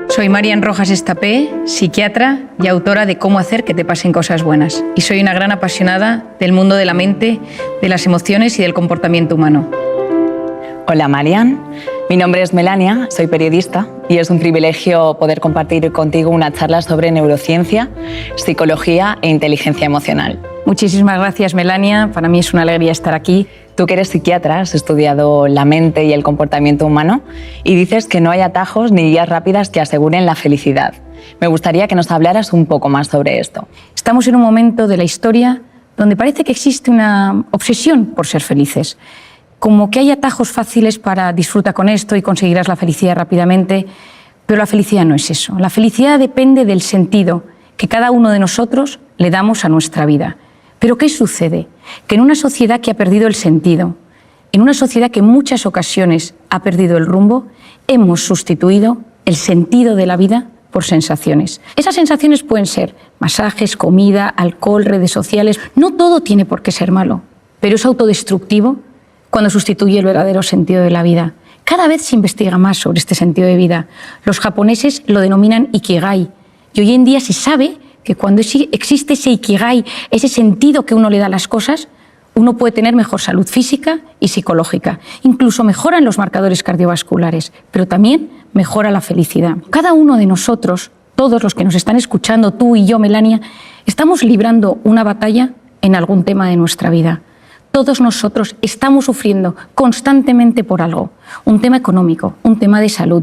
Soy Marian Rojas Estapé, psiquiatra y autora de Cómo hacer que te pasen cosas buenas. Y soy una gran apasionada del mundo de la mente, de las emociones y del comportamiento humano. Hola Marian, mi nombre es Melania, soy periodista y es un privilegio poder compartir contigo una charla sobre neurociencia, psicología e inteligencia emocional. Muchísimas gracias, Melania. Para mí es una alegría estar aquí. Tú que eres psiquiatra, has estudiado la mente y el comportamiento humano y dices que no hay atajos ni guías rápidas que aseguren la felicidad. Me gustaría que nos hablaras un poco más sobre esto. Estamos en un momento de la historia donde parece que existe una obsesión por ser felices. Como que hay atajos fáciles para disfrutar con esto y conseguirás la felicidad rápidamente, pero la felicidad no es eso. La felicidad depende del sentido que cada uno de nosotros le damos a nuestra vida. ¿Pero qué sucede? Que en una sociedad que ha perdido el sentido, en una sociedad que en muchas ocasiones ha perdido el rumbo, hemos sustituido el sentido de la vida por sensaciones. Esas sensaciones pueden ser masajes, comida, alcohol, redes sociales. No todo tiene por qué ser malo, pero es autodestructivo cuando sustituye el verdadero sentido de la vida. Cada vez se investiga más sobre este sentido de vida. Los japoneses lo denominan Ikigai, y hoy en día se sabe que cuando existe ese Ikigai, ese sentido que uno le da a las cosas, uno puede tener mejor salud física y psicológica. Incluso mejoran los marcadores cardiovasculares, pero también mejora la felicidad. Cada uno de nosotros, todos los que nos están escuchando, tú y yo, Melania, estamos librando una batalla en algún tema de nuestra vida. Todos nosotros estamos sufriendo constantemente por algo. Un tema económico, un tema de salud,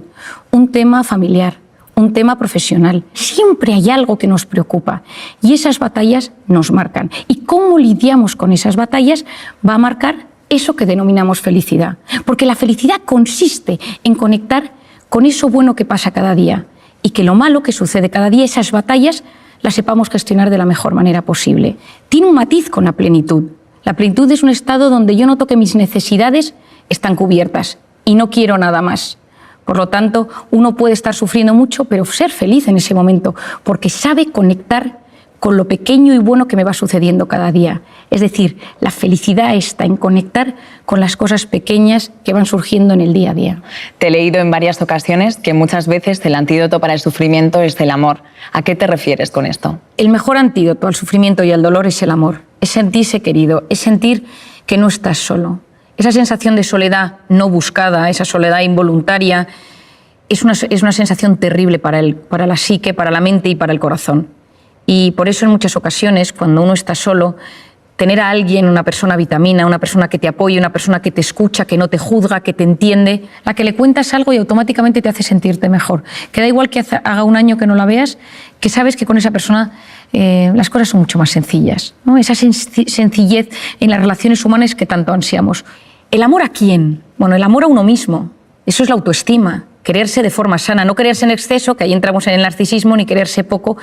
un tema familiar, un tema profesional. Siempre hay algo que nos preocupa y esas batallas nos marcan. Y cómo lidiamos con esas batallas va a marcar eso que denominamos felicidad. Porque la felicidad consiste en conectar con eso bueno que pasa cada día y que lo malo que sucede cada día, esas batallas, las sepamos gestionar de la mejor manera posible. Tiene un matiz con la plenitud. La plenitud es un estado donde yo noto que mis necesidades están cubiertas y no quiero nada más. Por lo tanto, uno puede estar sufriendo mucho, pero ser feliz en ese momento, porque sabe conectar con lo pequeño y bueno que me va sucediendo cada día. Es decir, la felicidad está en conectar con las cosas pequeñas que van surgiendo en el día a día. Te he leído en varias ocasiones que muchas veces el antídoto para el sufrimiento es el amor. ¿A qué te refieres con esto? El mejor antídoto al sufrimiento y al dolor es el amor. Es sentirse querido, es sentir que no estás solo. Esa sensación de soledad no buscada, esa soledad involuntaria, es una sensación terrible para la psique, para la mente y para el corazón. Y por eso en muchas ocasiones, cuando uno está solo, tener a alguien, una persona vitamina, una persona que te apoye, una persona que te escucha, que no te juzga, que te entiende, la que le cuentas algo y automáticamente te hace sentirte mejor. Que da igual que haga un año que no la veas, que sabes que con esa persona las cosas son mucho más sencillas, ¿no? Esa sencillez en las relaciones humanas que tanto ansiamos. ¿El amor a quién? Bueno, el amor a uno mismo. Eso es la autoestima. Quererse de forma sana, no quererse en exceso, que ahí entramos en el narcisismo, ni quererse poco,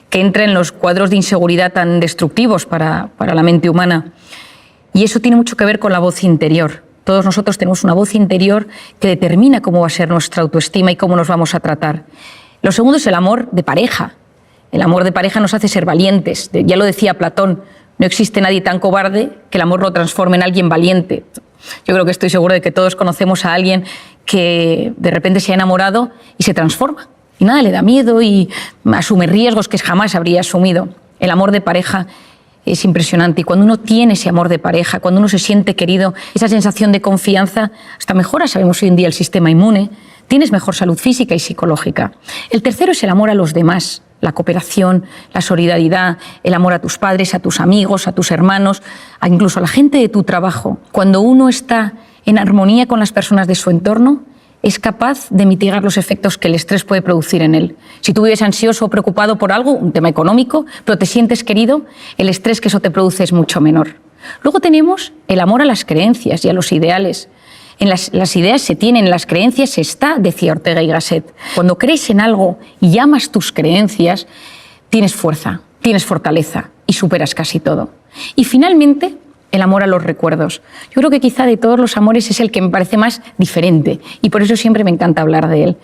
que entra en los cuadros de inseguridad tan destructivos para la mente humana. Y eso tiene mucho que ver con la voz interior. Todos nosotros tenemos una voz interior que determina cómo va a ser nuestra autoestima y cómo nos vamos a tratar. Lo segundo es el amor de pareja. El amor de pareja nos hace ser valientes. Ya lo decía Platón, no existe nadie tan cobarde que el amor lo transforme en alguien valiente. Yo creo que estoy seguro de que todos conocemos a alguien que de repente se ha enamorado y se transforma. Y nada, le da miedo y asume riesgos que jamás habría asumido. El amor de pareja es impresionante. Y cuando uno tiene ese amor de pareja, cuando uno se siente querido, esa sensación de confianza, hasta mejora, sabemos hoy en día, el sistema inmune, tienes mejor salud física y psicológica. El tercero es el amor a los demás. La cooperación, la solidaridad, el amor a tus padres, a tus amigos, a tus hermanos, incluso a la gente de tu trabajo. Cuando uno está en armonía con las personas de su entorno, es capaz de mitigar los efectos que el estrés puede producir en él. Si tú vives ansioso o preocupado por algo, un tema económico, pero te sientes querido, el estrés que eso te produce es mucho menor. Luego tenemos el amor a las creencias y a los ideales. En las ideas se tienen, en las creencias se está, decía Ortega y Gasset. Cuando crees en algo y amas tus creencias, tienes fuerza, tienes fortaleza y superas casi todo. Y finalmente, el amor a los recuerdos. Yo creo que quizá de todos los amores es el que me parece más diferente y por eso siempre me encanta hablar de él.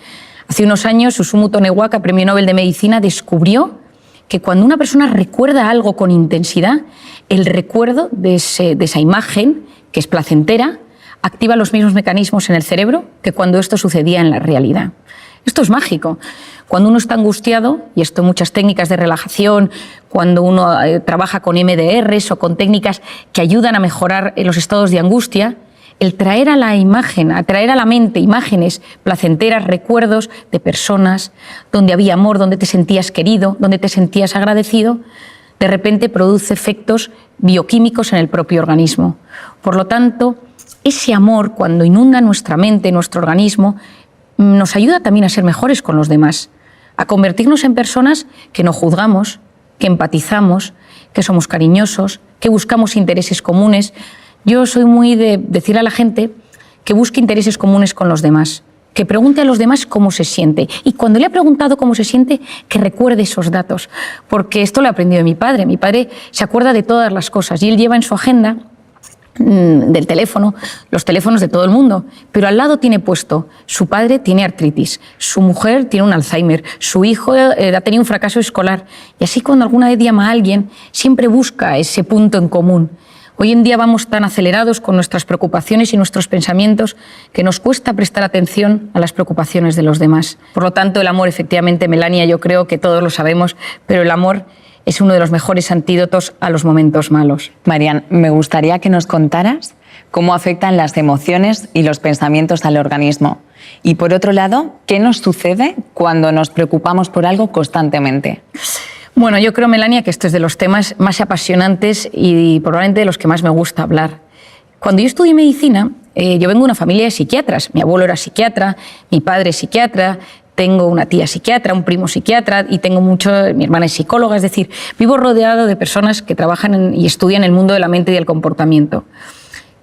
Hace unos años, Susumu Tonewaka, Premio Nobel de Medicina, descubrió que cuando una persona recuerda algo con intensidad, el recuerdo de esa imagen, que es placentera, activa los mismos mecanismos en el cerebro que cuando esto sucedía en la realidad. Esto es mágico. Cuando uno está angustiado, y esto en muchas técnicas de relajación, cuando uno trabaja con MDRs o con técnicas que ayudan a mejorar los estados de angustia, el traer a la imagen, atraer a la mente imágenes placenteras, recuerdos de personas donde había amor, donde te sentías querido, donde te sentías agradecido, de repente produce efectos bioquímicos en el propio organismo. Por lo tanto, ese amor, cuando inunda nuestra mente, nuestro organismo, nos ayuda también a ser mejores con los demás, a convertirnos en personas que no juzgamos, que empatizamos, que somos cariñosos, que buscamos intereses comunes. Yo soy muy de decir a la gente que busque intereses comunes con los demás, que pregunte a los demás cómo se siente. Y cuando le ha preguntado cómo se siente, que recuerde esos datos. Porque esto lo he aprendido de mi padre. Mi padre se acuerda de todas las cosas y él lleva en su agenda del teléfono, los teléfonos de todo el mundo, pero al lado tiene puesto, su padre tiene artritis, su mujer tiene un Alzheimer, su hijo ha tenido un fracaso escolar, y así cuando alguna vez llama a alguien, siempre busca ese punto en común. Hoy en día vamos tan acelerados con nuestras preocupaciones y nuestros pensamientos que nos cuesta prestar atención a las preocupaciones de los demás. Por lo tanto, el amor, efectivamente, Melania, yo creo que todos lo sabemos, pero el amor es uno de los mejores antídotos a los momentos malos. Marian, me gustaría que nos contaras cómo afectan las emociones y los pensamientos al organismo. Y por otro lado, ¿qué nos sucede cuando nos preocupamos por algo constantemente? Bueno, yo creo, Melania, que esto es de los temas más apasionantes y probablemente de los que más me gusta hablar. Cuando yo estudié medicina, yo vengo de una familia de psiquiatras. Mi abuelo era psiquiatra, mi padre es psiquiatra, tengo una tía psiquiatra, un primo psiquiatra y tengo mi hermana es psicóloga, es decir, vivo rodeado de personas que trabajan y estudian el mundo de la mente y del comportamiento.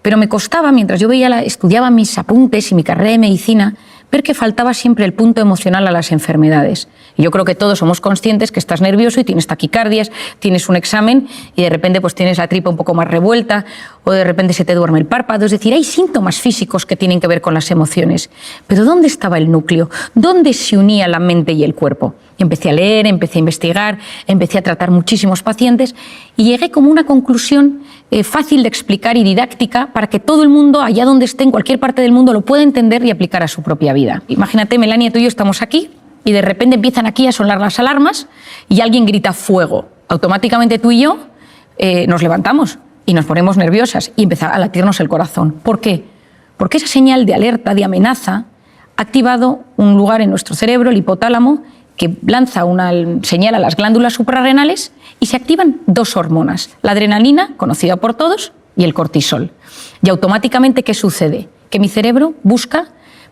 Pero me costaba, mientras yo estudiaba mis apuntes y mi carrera de medicina, ver que faltaba siempre el punto emocional a las enfermedades. Y yo creo que todos somos conscientes que estás nervioso y tienes taquicardias, tienes un examen y de repente pues tienes la tripa un poco más revuelta o de repente se te duerme el párpado. Es decir, hay síntomas físicos que tienen que ver con las emociones. Pero ¿dónde estaba el núcleo? ¿Dónde se unía la mente y el cuerpo? Y empecé a leer, empecé a investigar, empecé a tratar muchísimos pacientes y llegué como una conclusión fácil de explicar y didáctica para que todo el mundo, allá donde esté, en cualquier parte del mundo, lo pueda entender y aplicar a su propia vida. Imagínate, Melania, tú y yo estamos aquí y de repente empiezan aquí a sonar las alarmas y alguien grita fuego. Automáticamente tú y yo nos levantamos y nos ponemos nerviosas y empieza a latirnos el corazón. ¿Por qué? Porque esa señal de alerta, de amenaza, ha activado un lugar en nuestro cerebro, el hipotálamo, que lanza una señal a las glándulas suprarrenales y se activan dos hormonas, la adrenalina, conocida por todos, y el cortisol. Y automáticamente, ¿qué sucede? Que mi cerebro busca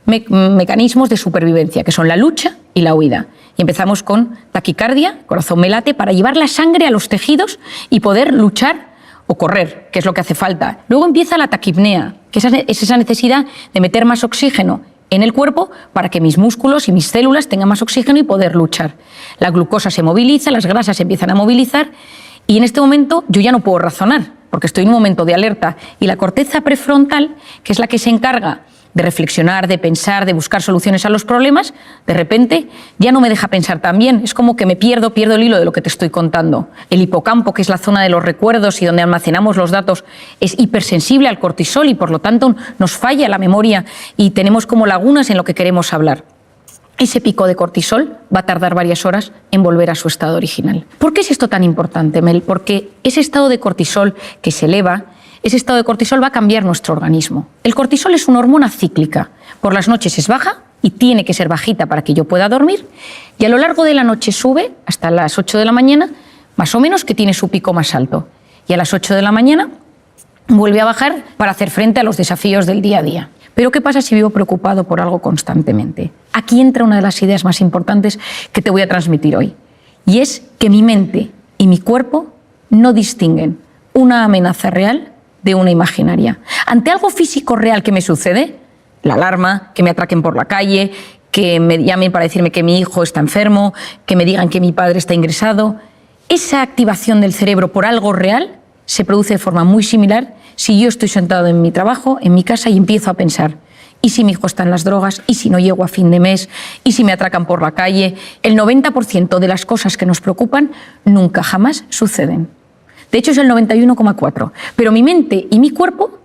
mecanismos de supervivencia, que son la lucha y la huida. Y empezamos con taquicardia, corazón me late, para llevar la sangre a los tejidos y poder luchar o correr, que es lo que hace falta. Luego empieza la taquipnea, que es esa necesidad de meter más oxígeno en el cuerpo para que mis músculos y mis células tengan más oxígeno y poder luchar. La glucosa se moviliza, las grasas se empiezan a movilizar y en este momento yo ya no puedo razonar porque estoy en un momento de alerta y la corteza prefrontal, que es la que se encarga de reflexionar, de pensar, de buscar soluciones a los problemas, de repente ya no me deja pensar tan bien. Es como que me pierdo el hilo de lo que te estoy contando. El hipocampo, que es la zona de los recuerdos y donde almacenamos los datos, es hipersensible al cortisol y por lo tanto nos falla la memoria y tenemos como lagunas en lo que queremos hablar. Ese pico de cortisol va a tardar varias horas en volver a su estado original. ¿Por qué es esto tan importante, Mel? Porque ese estado de cortisol que se eleva, ese estado de cortisol va a cambiar nuestro organismo. El cortisol es una hormona cíclica. Por las noches es baja y tiene que ser bajita para que yo pueda dormir. Y a lo largo de la noche sube hasta las 8 de la mañana, más o menos, que tiene su pico más alto. Y a las 8 de la mañana vuelve a bajar para hacer frente a los desafíos del día a día. Pero ¿qué pasa si vivo preocupado por algo constantemente? Aquí entra una de las ideas más importantes que te voy a transmitir hoy. Y es que mi mente y mi cuerpo no distinguen una amenaza real de una imaginaria. Ante algo físico real que me sucede, la alarma, que me atraquen por la calle, que me llamen para decirme que mi hijo está enfermo, que me digan que mi padre está ingresado, esa activación del cerebro por algo real se produce de forma muy similar si yo estoy sentado en mi trabajo, en mi casa y empiezo a pensar, ¿y si mi hijo está en las drogas? ¿Y si no llego a fin de mes? ¿Y si me atracan por la calle? El 90% de las cosas que nos preocupan nunca jamás suceden. De hecho, es el 91,4%. Pero mi mente y mi cuerpo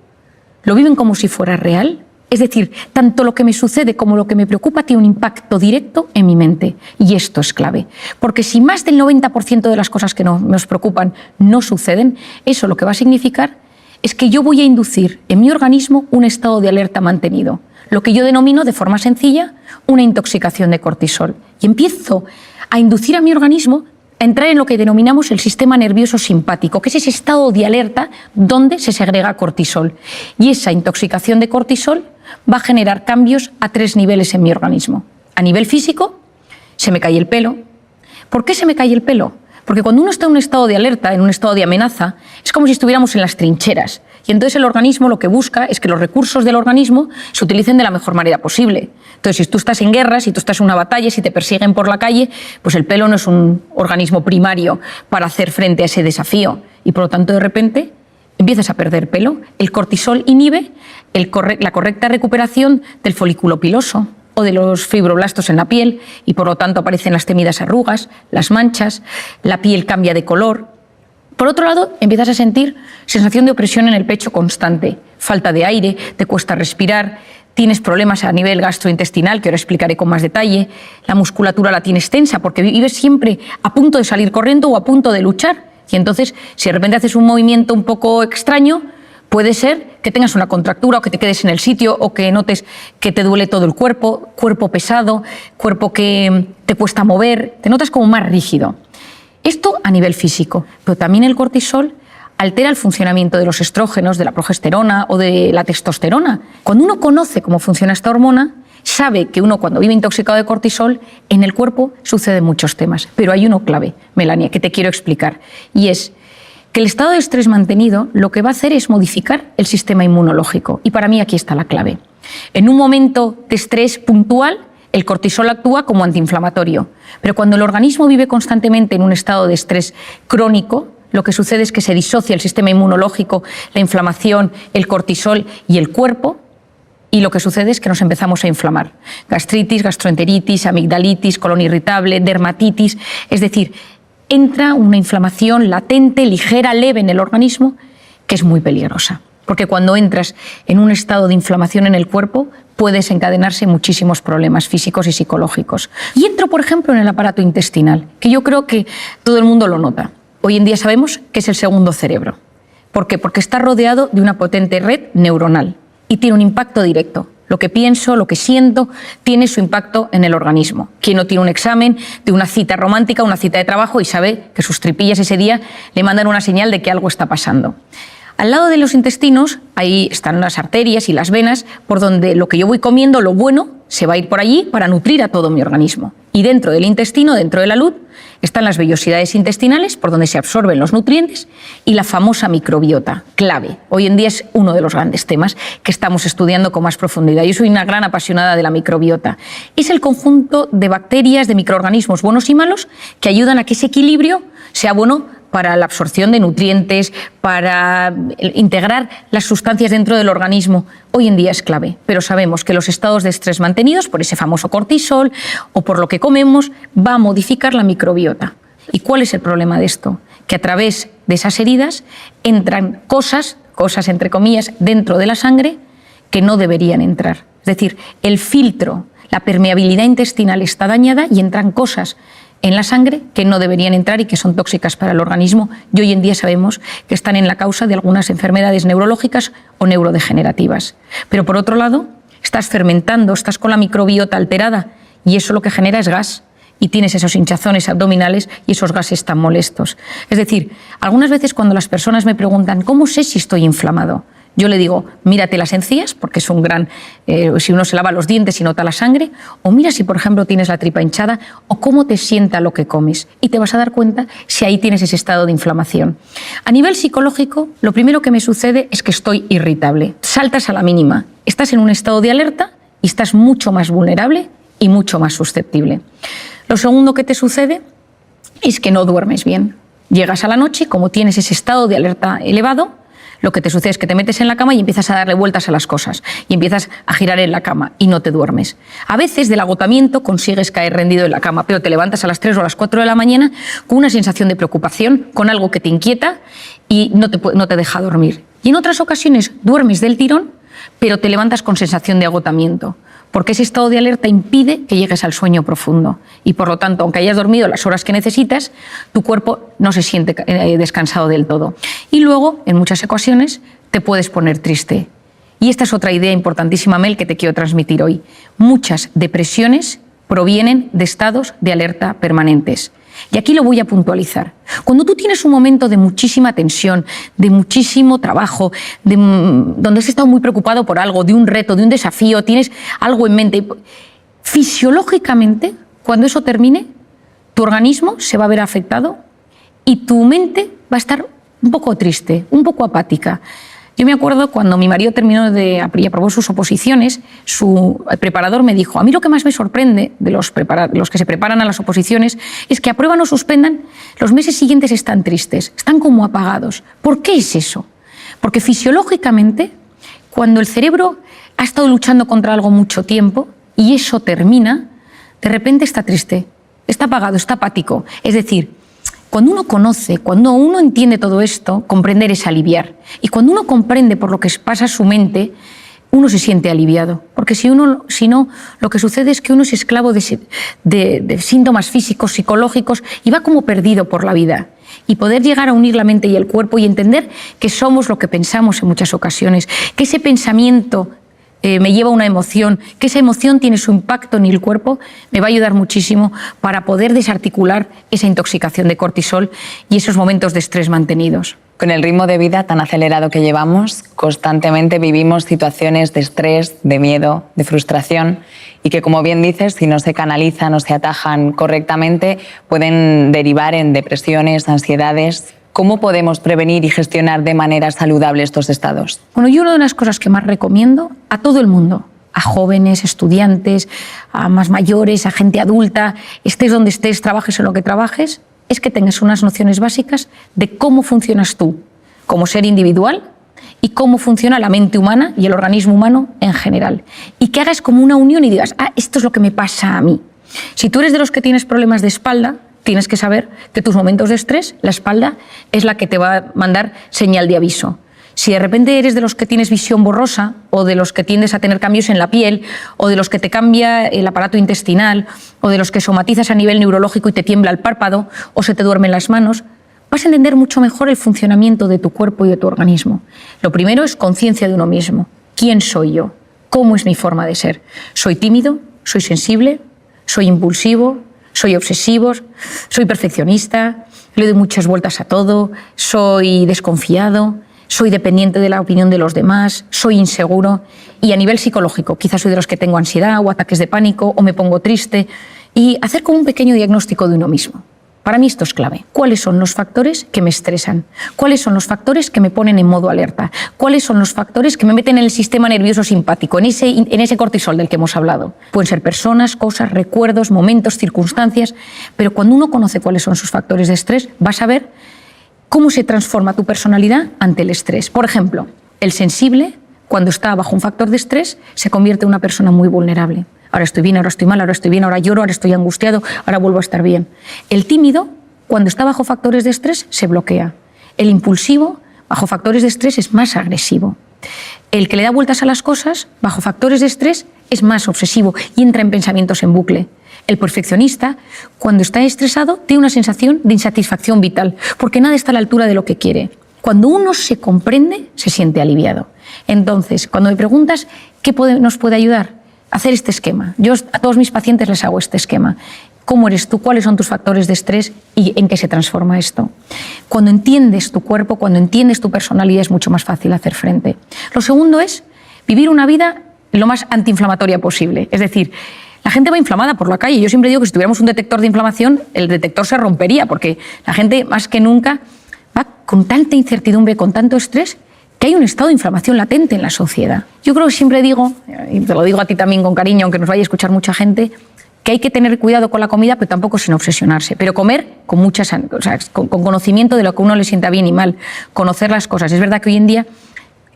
lo viven como si fuera real. Es decir, tanto lo que me sucede como lo que me preocupa tiene un impacto directo en mi mente. Y esto es clave. Porque si más del 90% de las cosas que nos preocupan no suceden, eso lo que va a significar es que yo voy a inducir en mi organismo un estado de alerta mantenido. Lo que yo denomino de forma sencilla una intoxicación de cortisol. Y empiezo a inducir a mi organismo a entrar en lo que denominamos el sistema nervioso simpático, que es ese estado de alerta donde se segrega cortisol. Y esa intoxicación de cortisol va a generar cambios a 3 niveles en mi organismo. A nivel físico, se me cae el pelo. ¿Por qué se me cae el pelo? Porque cuando uno está en un estado de alerta, en un estado de amenaza, es como si estuviéramos en las trincheras. Y entonces el organismo lo que busca es que los recursos del organismo se utilicen de la mejor manera posible. Entonces, si tú estás en guerra, si tú estás en una batalla, si te persiguen por la calle, pues el pelo no es un organismo primario para hacer frente a ese desafío. Y por lo tanto, de repente, empiezas a perder pelo. El cortisol inhibe la correcta recuperación del folículo piloso o de los fibroblastos en la piel y por lo tanto aparecen las temidas arrugas, las manchas, la piel cambia de color. Por otro lado, empiezas a sentir sensación de opresión en el pecho constante, falta de aire, te cuesta respirar, tienes problemas a nivel gastrointestinal, que ahora explicaré con más detalle, la musculatura la tienes tensa porque vives siempre a punto de salir corriendo o a punto de luchar. Y entonces, si de repente haces un movimiento un poco extraño, puede ser que tengas una contractura o que te quedes en el sitio o que notes que te duele todo el cuerpo, cuerpo pesado, cuerpo que te cuesta mover, te notas como más rígido. Esto a nivel físico, pero también el cortisol altera el funcionamiento de los estrógenos, de la progesterona o de la testosterona. Cuando uno conoce cómo funciona esta hormona, sabe que uno cuando vive intoxicado de cortisol, en el cuerpo suceden muchos temas. Pero hay uno clave, Melania, que te quiero explicar, y es que el estado de estrés mantenido lo que va a hacer es modificar el sistema inmunológico. Y para mí aquí está la clave. En un momento de estrés puntual, el cortisol actúa como antiinflamatorio. Pero cuando el organismo vive constantemente en un estado de estrés crónico, lo que sucede es que se disocia el sistema inmunológico, la inflamación, el cortisol y el cuerpo, y lo que sucede es que nos empezamos a inflamar. Gastritis, gastroenteritis, amigdalitis, colon irritable, dermatitis, es decir, entra una inflamación latente, ligera, leve en el organismo, que es muy peligrosa. Porque cuando entras en un estado de inflamación en el cuerpo, puede desencadenarse muchísimos problemas físicos y psicológicos. Y entro, por ejemplo, en el aparato intestinal, que yo creo que todo el mundo lo nota. Hoy en día sabemos que es el segundo cerebro. ¿Por qué? Porque está rodeado de una potente red neuronal y tiene un impacto directo. Lo que pienso, lo que siento, tiene su impacto en el organismo. Quien no tiene un examen de una cita romántica, una cita de trabajo y sabe que sus tripillas ese día le mandan una señal de que algo está pasando. Al lado de los intestinos, ahí están las arterias y las venas, por donde lo que yo voy comiendo, lo bueno, se va a ir por allí para nutrir a todo mi organismo. Y dentro del intestino, dentro de la luz, están las vellosidades intestinales, por donde se absorben los nutrientes, y la famosa microbiota, clave. Hoy en día es uno de los grandes temas que estamos estudiando con más profundidad. Yo soy una gran apasionada de la microbiota. Es el conjunto de bacterias, de microorganismos buenos y malos, que ayudan a que ese equilibrio sea bueno para la absorción de nutrientes, para integrar las sustancias dentro del organismo. Hoy en día es clave, pero sabemos que los estados de estrés mantenidos por ese famoso cortisol o por lo que comemos va a modificar la microbiota. ¿Y cuál es el problema de esto? Que a través de esas heridas entran cosas entre comillas, dentro de la sangre que no deberían entrar. Es decir, el filtro, la permeabilidad intestinal está dañada y entran cosas en la sangre que no deberían entrar y que son tóxicas para el organismo, y hoy en día sabemos que están en la causa de algunas enfermedades neurológicas o neurodegenerativas. Pero por otro lado, estás fermentando, estás con la microbiota alterada y eso lo que genera es gas y tienes esos hinchazones abdominales y esos gases tan molestos. Es decir, algunas veces cuando las personas me preguntan ¿cómo sé si estoy inflamado? Yo le digo, mírate las encías, porque es un gran... si uno se lava los dientes y nota la sangre, o mira si, por ejemplo, tienes la tripa hinchada, o cómo te sienta lo que comes. Y te vas a dar cuenta si ahí tienes ese estado de inflamación. A nivel psicológico, lo primero que me sucede es que estoy irritable. Saltas a la mínima. Estás en un estado de alerta y estás mucho más vulnerable y mucho más susceptible. Lo segundo que te sucede es que no duermes bien. Llegas a la noche, como tienes ese estado de alerta elevado, lo que te sucede es que te metes en la cama y empiezas a darle vueltas a las cosas y empiezas a girar en la cama y no te duermes. A veces del agotamiento consigues caer rendido en la cama, pero te levantas a las 3 o a las 4 de la mañana con una sensación de preocupación, con algo que te inquieta y no te deja dormir. Y en otras ocasiones duermes del tirón, pero te levantas con sensación de agotamiento, porque ese estado de alerta impide que llegues al sueño profundo. Y por lo tanto, aunque hayas dormido las horas que necesitas, tu cuerpo no se siente descansado del todo. Y luego, en muchas ocasiones, te puedes poner triste. Y esta es otra idea importantísima, Mel, que te quiero transmitir hoy. Muchas depresiones provienen de estados de alerta permanentes. Y aquí lo voy a puntualizar. Cuando tú tienes un momento de muchísima tensión, de muchísimo trabajo, donde has estado muy preocupado por algo, de un reto, de un desafío, tienes algo en mente, fisiológicamente, cuando eso termine, tu organismo se va a ver afectado y tu mente va a estar un poco triste, un poco apática. Yo me acuerdo cuando mi marido terminó y aprobó sus oposiciones, su preparador me dijo: a mí lo que más me sorprende de los que se preparan a las oposiciones es que aprueban o suspendan, los meses siguientes están tristes, están como apagados. ¿Por qué es eso? Porque fisiológicamente, cuando el cerebro ha estado luchando contra algo mucho tiempo y eso termina, de repente está triste, está apagado, está apático. Es decir, cuando uno conoce, cuando uno entiende todo esto, comprender es aliviar. Y cuando uno comprende por lo que pasa su mente, uno se siente aliviado. Porque si no, lo que sucede es que uno es esclavo de síntomas físicos, psicológicos, y va como perdido por la vida. Y poder llegar a unir la mente y el cuerpo y entender que somos lo que pensamos en muchas ocasiones, que ese pensamiento me lleva a una emoción, que esa emoción tiene su impacto en el cuerpo, me va a ayudar muchísimo para poder desarticular esa intoxicación de cortisol y esos momentos de estrés mantenidos. Con el ritmo de vida tan acelerado que llevamos, constantemente vivimos situaciones de estrés, de miedo, de frustración y que, como bien dices, si no se canalizan o se atajan correctamente, pueden derivar en depresiones, ansiedades. ¿Cómo podemos prevenir y gestionar de manera saludable estos estados? Bueno, yo una de las cosas que más recomiendo a todo el mundo, a jóvenes, estudiantes, a más mayores, a gente adulta, estés donde estés, trabajes en lo que trabajes, es que tengas unas nociones básicas de cómo funcionas tú como ser individual y cómo funciona la mente humana y el organismo humano en general. Y que hagas como una unión y digas: ah, esto es lo que me pasa a mí. Si tú eres de los que tienes problemas de espalda, tienes que saber que tus momentos de estrés, la espalda es la que te va a mandar señal de aviso. Si de repente eres de los que tienes visión borrosa, o de los que tiendes a tener cambios en la piel, o de los que te cambia el aparato intestinal, o de los que somatizas a nivel neurológico y te tiembla el párpado, o se te duermen las manos, vas a entender mucho mejor el funcionamiento de tu cuerpo y de tu organismo. Lo primero es conciencia de uno mismo. ¿Quién soy yo? ¿Cómo es mi forma de ser? ¿Soy tímido? ¿Soy sensible? ¿Soy impulsivo? ¿Soy obsesivo? ¿Soy perfeccionista? ¿Le doy muchas vueltas a todo? ¿Soy desconfiado? ¿Soy dependiente de la opinión de los demás? ¿Soy inseguro? Y a nivel psicológico, quizás soy de los que tengo ansiedad o ataques de pánico o me pongo triste. Y hacer como un pequeño diagnóstico de uno mismo. Para mí esto es clave. ¿Cuáles son los factores que me estresan? ¿Cuáles son los factores que me ponen en modo alerta? ¿Cuáles son los factores que me meten en el sistema nervioso simpático, en ese cortisol del que hemos hablado? Pueden ser personas, cosas, recuerdos, momentos, circunstancias, pero cuando uno conoce cuáles son sus factores de estrés, vas a ver cómo se transforma tu personalidad ante el estrés. Por ejemplo, el sensible, cuando está bajo un factor de estrés, se convierte en una persona muy vulnerable. Ahora estoy bien, ahora estoy mal, ahora estoy bien, ahora lloro, ahora estoy angustiado, ahora vuelvo a estar bien. El tímido, cuando está bajo factores de estrés, se bloquea. El impulsivo, bajo factores de estrés, es más agresivo. El que le da vueltas a las cosas, bajo factores de estrés, es más obsesivo y entra en pensamientos en bucle. El perfeccionista, cuando está estresado, tiene una sensación de insatisfacción vital, porque nada está a la altura de lo que quiere. Cuando uno se comprende, se siente aliviado. Entonces, cuando me preguntas qué nos puede ayudar, hacer este esquema. Yo a todos mis pacientes les hago este esquema. ¿Cómo eres tú? ¿Cuáles son tus factores de estrés? ¿Y en qué se transforma esto? Cuando entiendes tu cuerpo, cuando entiendes tu personalidad, es mucho más fácil hacer frente. Lo segundo es vivir una vida lo más antiinflamatoria posible. Es decir, la gente va inflamada por la calle. Yo siempre digo que si tuviéramos un detector de inflamación, el detector se rompería, porque la gente más que nunca va con tanta incertidumbre, con tanto estrés, que hay un estado de inflamación latente en la sociedad. Yo creo que siempre digo, y te lo digo a ti también con cariño, aunque nos vaya a escuchar mucha gente, que hay que tener cuidado con la comida, pero tampoco sin obsesionarse. Pero comer con con conocimiento de lo que a uno le sienta bien y mal, conocer las cosas. Es verdad que hoy en día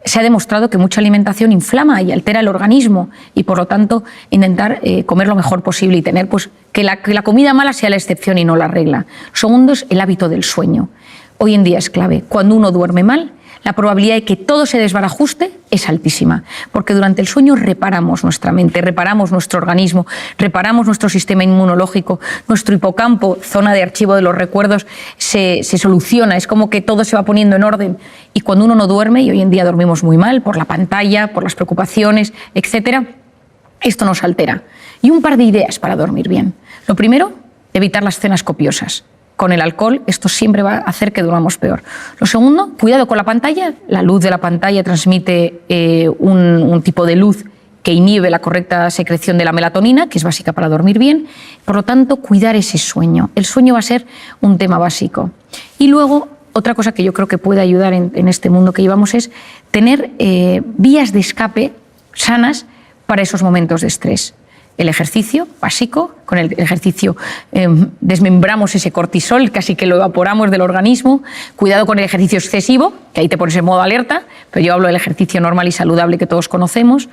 se ha demostrado que mucha alimentación inflama y altera el organismo y, por lo tanto, intentar comer lo mejor posible y tener que la comida mala sea la excepción y no la regla. Lo segundo es el hábito del sueño. Hoy en día es clave. Cuando uno duerme mal, la probabilidad de que todo se desbarajuste es altísima, porque durante el sueño reparamos nuestra mente, reparamos nuestro organismo, reparamos nuestro sistema inmunológico, nuestro hipocampo, zona de archivo de los recuerdos, se soluciona, es como que todo se va poniendo en orden. Y cuando uno no duerme, y hoy en día dormimos muy mal por la pantalla, por las preocupaciones, etcétera, esto nos altera. Y un par de ideas para dormir bien. Lo primero, evitar las cenas copiosas. Con el alcohol esto siempre va a hacer que durmamos peor. Lo segundo, cuidado con la pantalla. La luz de la pantalla transmite un tipo de luz que inhibe la correcta secreción de la melatonina, que es básica para dormir bien. Por lo tanto, cuidar ese sueño. El sueño va a ser un tema básico. Y luego, otra cosa que yo creo que puede ayudar en este mundo que llevamos es tener vías de escape sanas para esos momentos de estrés. El ejercicio básico, con el ejercicio desmembramos ese cortisol, casi que lo evaporamos del organismo. Cuidado con el ejercicio excesivo, que ahí te pones en modo alerta, pero yo hablo del ejercicio normal y saludable que todos conocemos.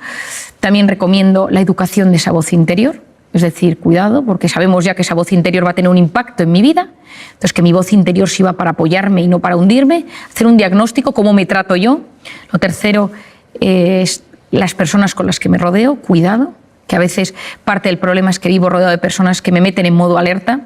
También recomiendo la educación de esa voz interior, es decir, cuidado, porque sabemos ya que esa voz interior va a tener un impacto en mi vida, entonces que mi voz interior sirva para apoyarme y no para hundirme, hacer un diagnóstico, cómo me trato yo. Lo tercero es las personas con las que me rodeo, cuidado, que a veces parte del problema es que vivo rodeado de personas que me meten en modo alerta.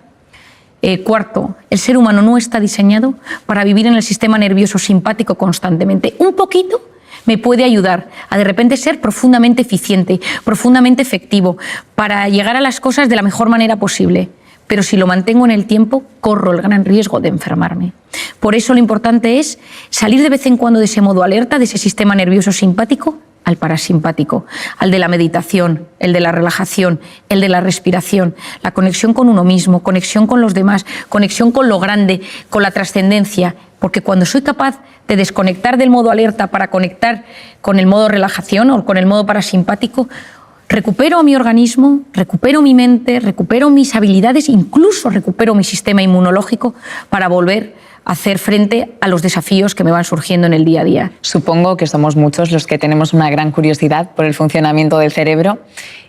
Cuarto, el ser humano no está diseñado para vivir en el sistema nervioso simpático constantemente. Un poquito me puede ayudar a de repente ser profundamente eficiente, profundamente efectivo, para llegar a las cosas de la mejor manera posible. Pero si lo mantengo en el tiempo, corro el gran riesgo de enfermarme. Por eso lo importante es salir de vez en cuando de ese modo alerta, de ese sistema nervioso simpático, al parasimpático, al de la meditación, el de la relajación, el de la respiración, la conexión con uno mismo, conexión con los demás, conexión con lo grande, con la trascendencia, porque cuando soy capaz de desconectar del modo alerta para conectar con el modo relajación o con el modo parasimpático, recupero mi organismo, recupero mi mente, recupero mis habilidades, incluso recupero mi sistema inmunológico para volver a hacer frente a los desafíos que me van surgiendo en el día a día. Supongo que somos muchos los que tenemos una gran curiosidad por el funcionamiento del cerebro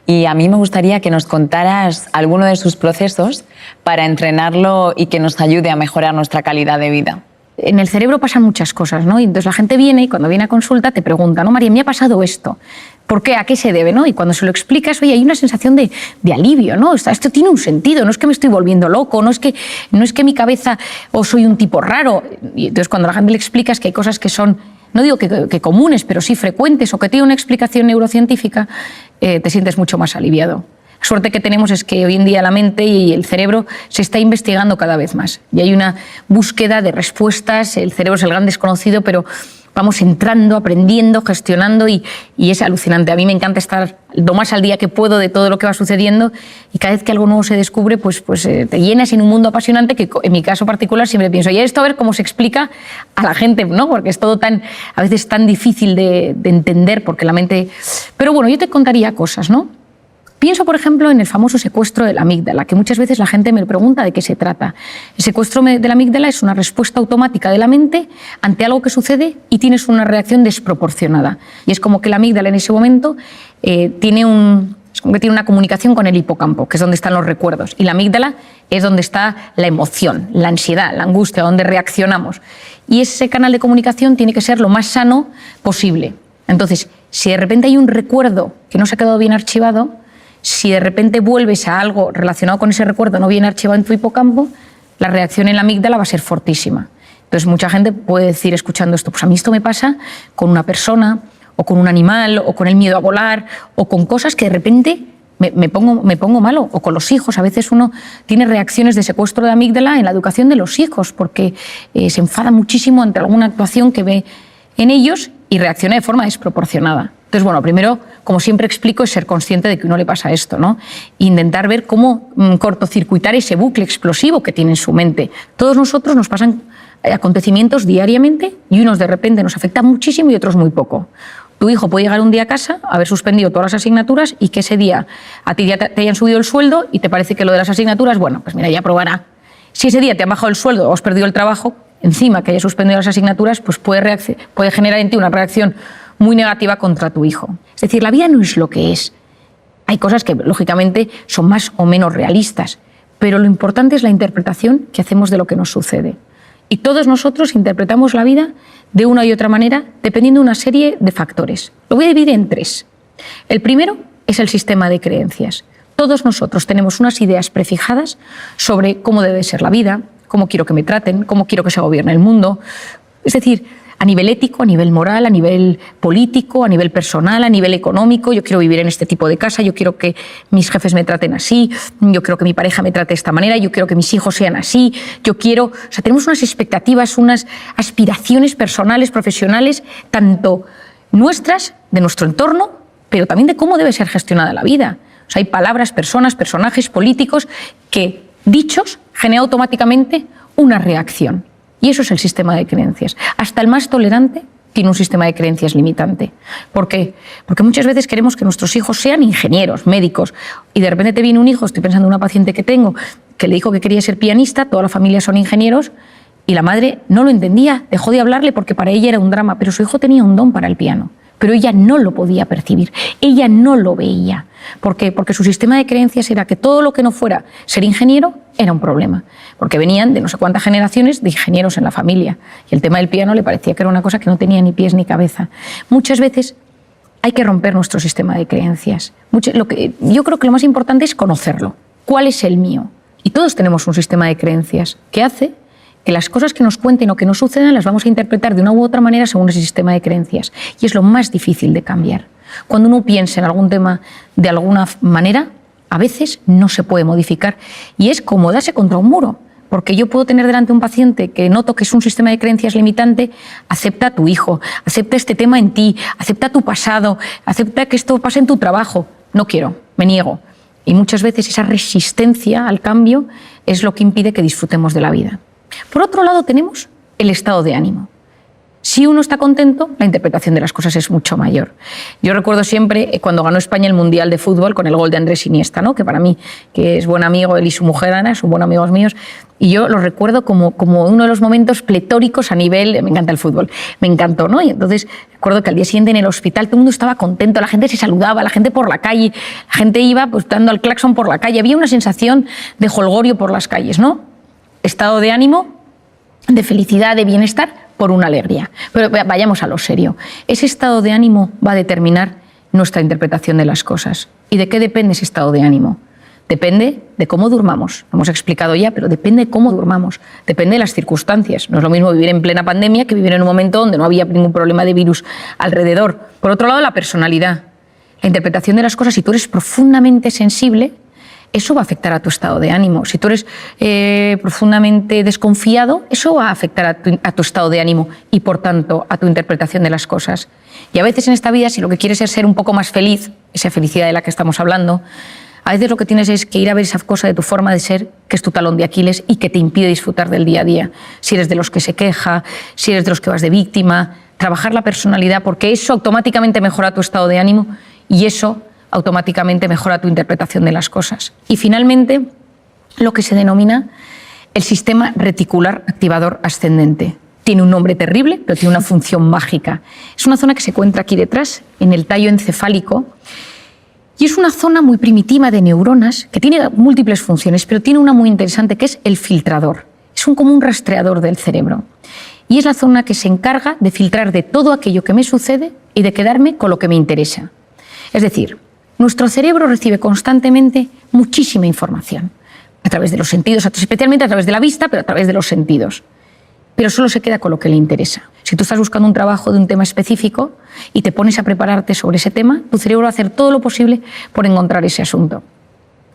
y a mí me gustaría que nos contaras alguno de sus procesos para entrenarlo y que nos ayude a mejorar nuestra calidad de vida. En el cerebro pasan muchas cosas, ¿no? Y entonces la gente viene y cuando viene a consulta te pregunta, ¿no, María, me ha pasado esto? ¿Por qué? ¿A qué se debe? ¿No? Y cuando se lo explicas, oye, hay una sensación de alivio, ¿no? Esto tiene un sentido, no es que me estoy volviendo loco, no es que mi cabeza o soy un tipo raro. Y entonces cuando a la gente le explicas que hay cosas que son, no digo que comunes, pero sí frecuentes o que tienen una explicación neurocientífica, te sientes mucho más aliviado. La suerte que tenemos es que hoy en día la mente y el cerebro se está investigando cada vez más y hay una búsqueda de respuestas. El cerebro es el gran desconocido, pero vamos entrando, aprendiendo, gestionando y es alucinante. A mí me encanta estar lo más al día que puedo de todo lo que va sucediendo y cada vez que algo nuevo se descubre, pues te llenas en un mundo apasionante que en mi caso particular siempre pienso, y esto a ver cómo se explica a la gente, ¿no? Porque es todo a veces tan difícil de entender porque la mente... Pero bueno, yo te contaría cosas, ¿no? Pienso, por ejemplo, en el famoso secuestro de la amígdala, que muchas veces la gente me pregunta de qué se trata. El secuestro de la amígdala es una respuesta automática de la mente ante algo que sucede y tienes una reacción desproporcionada. Y es como que la amígdala en ese momento tiene una comunicación con el hipocampo, que es donde están los recuerdos. Y la amígdala es donde está la emoción, la ansiedad, la angustia, donde reaccionamos. Y ese canal de comunicación tiene que ser lo más sano posible. Entonces, si de repente hay un recuerdo que no se ha quedado bien archivado, si de repente vuelves a algo relacionado con ese recuerdo no bien archivado en tu hipocampo, la reacción en la amígdala va a ser fortísima. Entonces mucha gente puede decir escuchando esto, pues a mí esto me pasa con una persona o con un animal o con el miedo a volar o con cosas que de repente me pongo malo, o con los hijos. A veces uno tiene reacciones de secuestro de amígdala en la educación de los hijos porque se enfada muchísimo ante alguna actuación que ve en ellos y reacciona de forma desproporcionada. Entonces, bueno, primero, como siempre explico, es ser consciente de que a uno le pasa esto, ¿no? Intentar ver cómo cortocircuitar ese bucle explosivo que tiene en su mente. Todos nosotros nos pasan acontecimientos diariamente y unos de repente nos afectan muchísimo y otros muy poco. Tu hijo puede llegar un día a casa, haber suspendido todas las asignaturas y que ese día a ti ya te hayan subido el sueldo y te parece que lo de las asignaturas, bueno, pues mira, ya probará. Si ese día te han bajado el sueldo o has perdido el trabajo, encima que hayas suspendido las asignaturas, pues puede generar en ti una reacción muy negativa contra tu hijo. Es decir, la vida no es lo que es. Hay cosas que, lógicamente, son más o menos realistas, pero lo importante es la interpretación que hacemos de lo que nos sucede. Y todos nosotros interpretamos la vida de una y otra manera dependiendo de una serie de factores. Lo voy a dividir en 3. El primero es el sistema de creencias. Todos nosotros tenemos unas ideas prefijadas sobre cómo debe ser la vida, cómo quiero que me traten, cómo quiero que se gobierne el mundo. Es decir, a nivel ético, a nivel moral, a nivel político, a nivel personal, a nivel económico. Yo quiero vivir en este tipo de casa, yo quiero que mis jefes me traten así, yo quiero que mi pareja me trate de esta manera, yo quiero que mis hijos sean así, yo quiero... O sea, tenemos unas expectativas, unas aspiraciones personales, profesionales, tanto nuestras, de nuestro entorno, pero también de cómo debe ser gestionada la vida. O sea, hay palabras, personas, personajes políticos que, dichos, generan automáticamente una reacción. Y eso es el sistema de creencias. Hasta el más tolerante tiene un sistema de creencias limitante. ¿Por qué? Porque muchas veces queremos que nuestros hijos sean ingenieros, médicos, y de repente te viene un hijo, estoy pensando en una paciente que tengo, que le dijo que quería ser pianista, toda la familia son ingenieros, y la madre no lo entendía, dejó de hablarle porque para ella era un drama, pero su hijo tenía un don para el piano. Pero ella no lo podía percibir, ella no lo veía. ¿Por qué? Porque su sistema de creencias era que todo lo que no fuera ser ingeniero era un problema, porque venían de no sé cuántas generaciones de ingenieros en la familia, y el tema del piano le parecía que era una cosa que no tenía ni pies ni cabeza. Muchas veces hay que romper nuestro sistema de creencias. Yo creo que lo más importante es conocerlo. ¿Cuál es el mío? Y todos tenemos un sistema de creencias que hace que las cosas que nos cuenten o que nos sucedan las vamos a interpretar de una u otra manera según ese sistema de creencias. Y es lo más difícil de cambiar. Cuando uno piensa en algún tema de alguna manera, a veces no se puede modificar. Y es como darse contra un muro. Porque yo puedo tener delante un paciente que noto que es un sistema de creencias limitante, acepta a tu hijo, acepta este tema en ti, acepta tu pasado, acepta que esto pase en tu trabajo. No quiero, me niego. Y muchas veces esa resistencia al cambio es lo que impide que disfrutemos de la vida. Por otro lado, tenemos el estado de ánimo. Si uno está contento, la interpretación de las cosas es mucho mayor. Yo recuerdo siempre cuando ganó España el Mundial de Fútbol con el gol de Andrés Iniesta, ¿no? Que para mí, que es buen amigo, él y su mujer Ana, son buenos amigos míos, y yo lo recuerdo como uno de los momentos pletóricos a nivel... Me encanta el fútbol, me encantó, ¿no? Y entonces recuerdo que al día siguiente en el hospital todo el mundo estaba contento, la gente se saludaba, la gente por la calle, la gente iba pues dando al claxon por la calle, había una sensación de jolgorio por las calles, ¿no? Estado de ánimo, de felicidad, de bienestar, por una alegría. Pero vayamos a lo serio. Ese estado de ánimo va a determinar nuestra interpretación de las cosas. ¿Y de qué depende ese estado de ánimo? Depende de cómo durmamos. Lo hemos explicado ya, pero depende de cómo durmamos. Depende de las circunstancias. No es lo mismo vivir en plena pandemia que vivir en un momento donde no había ningún problema de virus alrededor. Por otro lado, la personalidad. La interpretación de las cosas. Si tú eres profundamente sensible, eso va a afectar a tu estado de ánimo. Si tú eres profundamente desconfiado, eso va a afectar a tu estado de ánimo y, por tanto, a tu interpretación de las cosas. Y a veces en esta vida, si lo que quieres es ser un poco más feliz, esa felicidad de la que estamos hablando, a veces lo que tienes es que ir a ver esa cosa de tu forma de ser, que es tu talón de Aquiles y que te impide disfrutar del día a día. Si eres de los que se queja, si eres de los que vas de víctima, trabajar la personalidad, porque eso automáticamente mejora tu estado de ánimo y eso automáticamente mejora tu interpretación de las cosas. Y finalmente, lo que se denomina el sistema reticular activador ascendente. Tiene un nombre terrible, pero tiene una función mágica. Es una zona que se encuentra aquí detrás, en el tallo encefálico, y es una zona muy primitiva de neuronas que tiene múltiples funciones, pero tiene una muy interesante que es el filtrador. Es como un rastreador del cerebro. Y es la zona que se encarga de filtrar de todo aquello que me sucede y de quedarme con lo que me interesa. Es decir, nuestro cerebro recibe constantemente muchísima información, a través de los sentidos, especialmente a través de la vista, pero a través de los sentidos. Pero solo se queda con lo que le interesa. Si tú estás buscando un trabajo de un tema específico y te pones a prepararte sobre ese tema, tu cerebro va a hacer todo lo posible por encontrar ese asunto.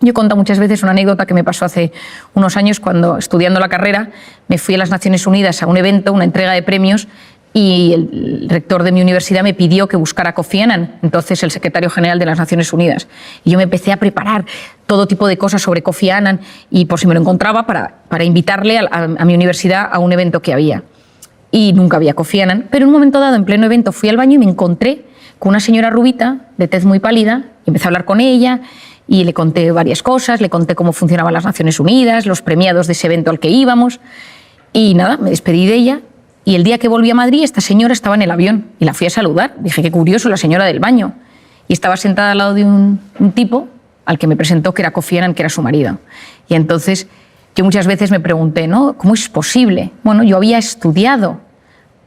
Yo he contado muchas veces una anécdota que me pasó hace unos años cuando, estudiando la carrera, me fui a las Naciones Unidas a un evento, una entrega de premios, y el rector de mi universidad me pidió que buscara a Kofi Annan, entonces el secretario general de las Naciones Unidas. Y yo me empecé a preparar todo tipo de cosas sobre Kofi Annan y por si me lo encontraba para invitarle a mi universidad a un evento que había. Y nunca había Kofi Annan, pero en un momento dado, en pleno evento, fui al baño y me encontré con una señora rubita, de tez muy pálida, y empecé a hablar con ella y le conté varias cosas, le conté cómo funcionaban las Naciones Unidas, los premiados de ese evento al que íbamos, y nada, me despedí de ella. Y el día que volví a Madrid, esta señora estaba en el avión y la fui a saludar. Dije, qué curioso, la señora del baño. Y estaba sentada al lado de un tipo al que me presentó que era Kofi Annan, que era su marido. Y entonces Yo muchas veces me pregunté, ¿no? ¿Cómo es posible? Bueno, yo había estudiado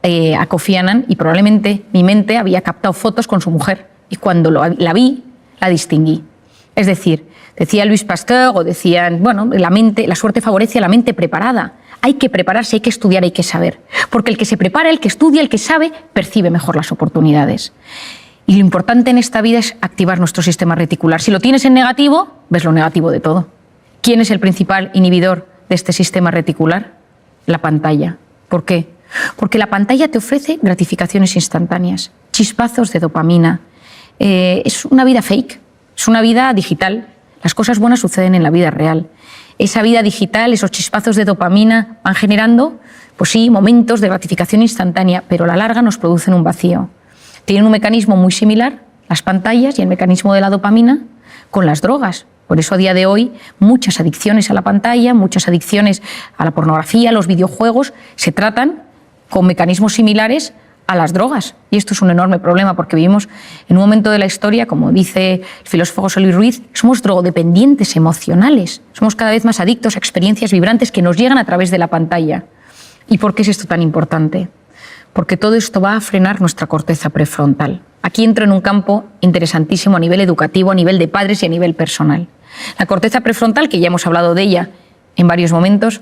a Kofi Annan y probablemente mi mente había captado fotos con su mujer y cuando la vi, la distinguí. Es decir, decía Louis Pasteur o decían, bueno, la suerte favorece a la mente preparada. Hay que prepararse, hay que estudiar, hay que saber. Porque el que se prepara, el que estudia, el que sabe, percibe mejor las oportunidades. Y lo importante en esta vida es activar nuestro sistema reticular. Si lo tienes en negativo, ves lo negativo de todo. ¿Quién es el principal inhibidor de este sistema reticular? La pantalla. ¿Por qué? Porque la pantalla te ofrece gratificaciones instantáneas, chispazos de dopamina. Es una vida fake, es una vida digital. Las cosas buenas suceden en la vida real. Esa vida digital, esos chispazos de dopamina van generando, pues sí, momentos de gratificación instantánea, pero a la larga nos producen un vacío. Tienen un mecanismo muy similar, las pantallas y el mecanismo de la dopamina, con las drogas. Por eso a día de hoy muchas adicciones a la pantalla, muchas adicciones a la pornografía, a los videojuegos, se tratan con mecanismos similares a las drogas. Y esto es un enorme problema porque vivimos en un momento de la historia, como dice el filósofo José Luis Ruiz, somos drogodependientes emocionales. Somos cada vez más adictos a experiencias vibrantes que nos llegan a través de la pantalla. ¿Y por qué es esto tan importante? Porque todo esto va a frenar nuestra corteza prefrontal. Aquí entro en un campo interesantísimo a nivel educativo, a nivel de padres y a nivel personal. La corteza prefrontal, que ya hemos hablado de ella en varios momentos,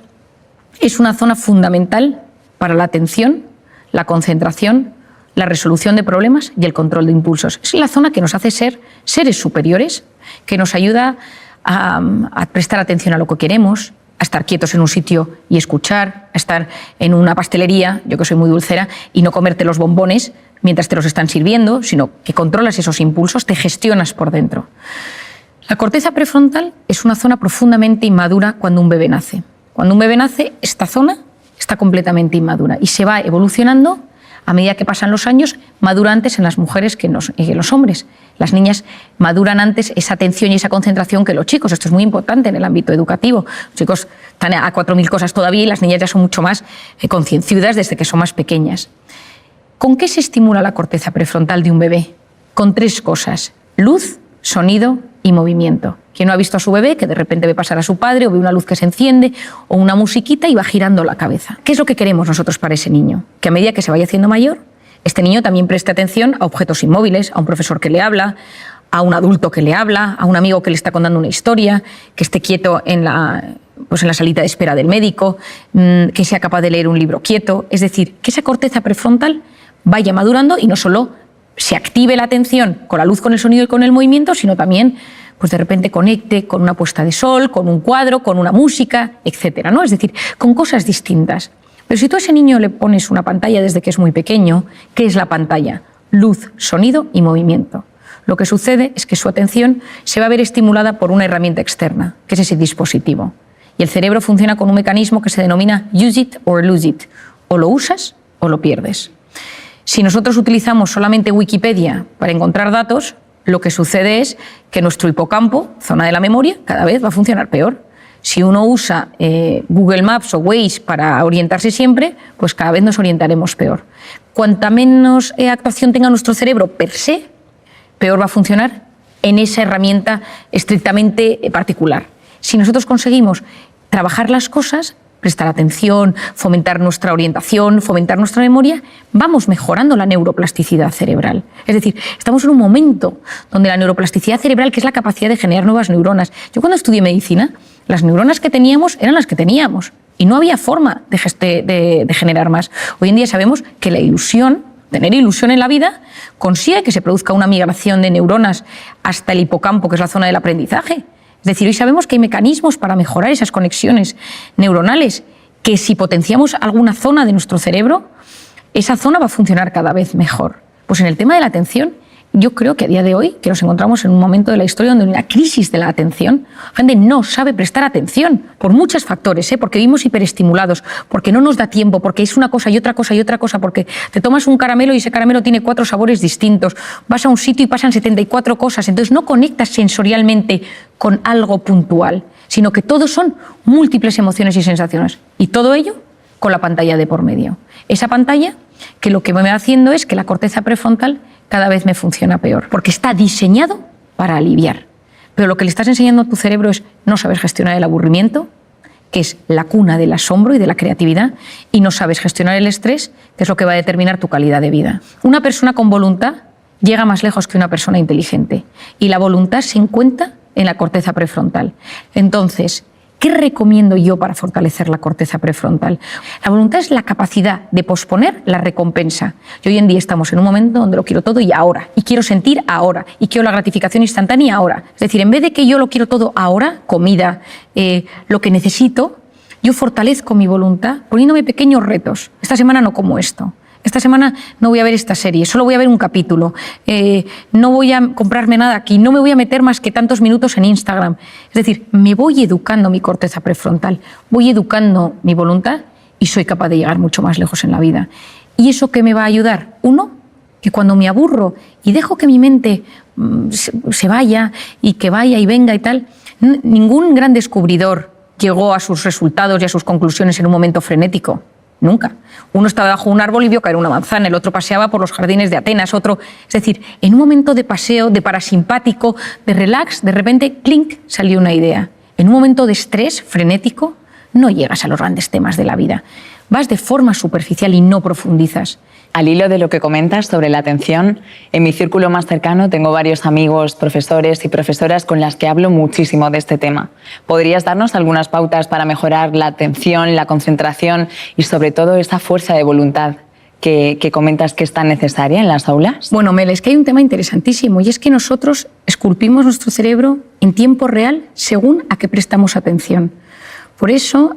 es una zona fundamental para la atención, la concentración, la resolución de problemas y el control de impulsos. Es la zona que nos hace ser seres superiores, que nos ayuda a prestar atención a lo que queremos, a estar quietos en un sitio y escuchar, a estar en una pastelería, yo que soy muy dulcera, y no comerte los bombones mientras te los están sirviendo, sino que controlas esos impulsos, te gestionas por dentro. La corteza prefrontal es una zona profundamente inmadura cuando un bebé nace. Cuando un bebé nace, esta zona está completamente inmadura y se va evolucionando a medida que pasan los años, madura antes en las mujeres que en los hombres. Las niñas maduran antes esa atención y esa concentración que los chicos. Esto es muy importante en el ámbito educativo. Los chicos están a 4.000 cosas todavía y las niñas ya son mucho más concienciudas desde que son más pequeñas. ¿Con qué se estimula la corteza prefrontal de un bebé? Con 3 cosas: luz, sonido y movimiento. ¿Quién no ha visto a su bebé que de repente ve pasar a su padre o ve una luz que se enciende o una musiquita y va girando la cabeza? ¿Qué es lo que queremos nosotros para ese niño? Que a medida que se vaya haciendo mayor, este niño también preste atención a objetos inmóviles, a un profesor que le habla, a un adulto que le habla, a un amigo que le está contando una historia, que esté quieto en la salita de espera del médico, que sea capaz de leer un libro quieto. Es decir, que esa corteza prefrontal vaya madurando y no solo se active la atención con la luz, con el sonido y con el movimiento, sino también pues de repente conecte con una puesta de sol, con un cuadro, con una música, etcétera, ¿no? Es decir, con cosas distintas. Pero si tú a ese niño le pones una pantalla desde que es muy pequeño, ¿qué es la pantalla? Luz, sonido y movimiento. Lo que sucede es que su atención se va a ver estimulada por una herramienta externa, que es ese dispositivo. Y el cerebro funciona con un mecanismo que se denomina use it or lose it. O lo usas o lo pierdes. Si nosotros utilizamos solamente Wikipedia para encontrar datos, lo que sucede es que nuestro hipocampo, zona de la memoria, cada vez va a funcionar peor. Si uno usa Google Maps o Waze para orientarse siempre, pues cada vez nos orientaremos peor. Cuanta menos actuación tenga nuestro cerebro per se, peor va a funcionar en esa herramienta estrictamente particular. Si nosotros conseguimos trabajar las cosas, prestar atención, fomentar nuestra orientación, fomentar nuestra memoria, vamos mejorando la neuroplasticidad cerebral. Es decir, estamos en un momento donde la neuroplasticidad cerebral, que es la capacidad de generar nuevas neuronas. Yo cuando estudié medicina, las neuronas que teníamos eran las que teníamos y no había forma de generar más. Hoy en día sabemos que la ilusión, tener ilusión en la vida, consigue que se produzca una migración de neuronas hasta el hipocampo, que es la zona del aprendizaje. Es decir, hoy sabemos que hay mecanismos para mejorar esas conexiones neuronales, que si potenciamos alguna zona de nuestro cerebro, esa zona va a funcionar cada vez mejor. Pues en el tema de la atención, yo creo que a día de hoy, que nos encontramos en un momento de la historia donde hay una crisis de la atención, la gente no sabe prestar atención por muchos factores, porque vivimos hiperestimulados, porque no nos da tiempo, porque es una cosa y otra cosa y otra cosa, porque te tomas un caramelo y ese caramelo tiene 4 sabores distintos, vas a un sitio y pasan 74 cosas, entonces no conectas sensorialmente con algo puntual, sino que todo son múltiples emociones y sensaciones, y todo ello con la pantalla de por medio. Esa pantalla que lo que me va haciendo es que la corteza prefrontal cada vez me funciona peor, porque está diseñado para aliviar. Pero lo que le estás enseñando a tu cerebro es no saber gestionar el aburrimiento, que es la cuna del asombro y de la creatividad, y no sabes gestionar el estrés, que es lo que va a determinar tu calidad de vida. Una persona con voluntad llega más lejos que una persona inteligente, y la voluntad se encuentra en la corteza prefrontal. Entonces, ¿qué recomiendo yo para fortalecer la corteza prefrontal? La voluntad es la capacidad de posponer la recompensa. Y hoy en día estamos en un momento donde lo quiero todo y ahora, y quiero sentir ahora, y quiero la gratificación instantánea ahora. Es decir, en vez de que yo lo quiero todo ahora, comida, lo que necesito, yo fortalezco mi voluntad poniéndome pequeños retos. Esta semana no como esto. Esta semana no voy a ver esta serie, solo voy a ver un capítulo, no voy a comprarme nada aquí, no me voy a meter más que tantos minutos en Instagram. Es decir, me voy educando mi corteza prefrontal, voy educando mi voluntad y soy capaz de llegar mucho más lejos en la vida. ¿Y eso qué me va a ayudar? Uno, que cuando me aburro y dejo que mi mente se vaya y que vaya y venga y tal, ningún gran descubridor llegó a sus resultados y a sus conclusiones en un momento frenético. Nunca. Uno estaba bajo un árbol y vio caer una manzana, el otro paseaba por los jardines de Atenas, otro... Es decir, en un momento de paseo, de parasimpático, de relax, de repente, clink, salió una idea. En un momento de estrés frenético, no llegas a los grandes temas de la vida. Vas de forma superficial y no profundizas. Al hilo de lo que comentas sobre la atención, en mi círculo más cercano tengo varios amigos, profesores y profesoras con las que hablo muchísimo de este tema. ¿Podrías darnos algunas pautas para mejorar la atención, la concentración y sobre todo esa fuerza de voluntad que comentas que es tan necesaria en las aulas? Bueno, Mel, es que hay un tema interesantísimo y es que nosotros esculpimos nuestro cerebro en tiempo real según a qué prestamos atención. Por eso,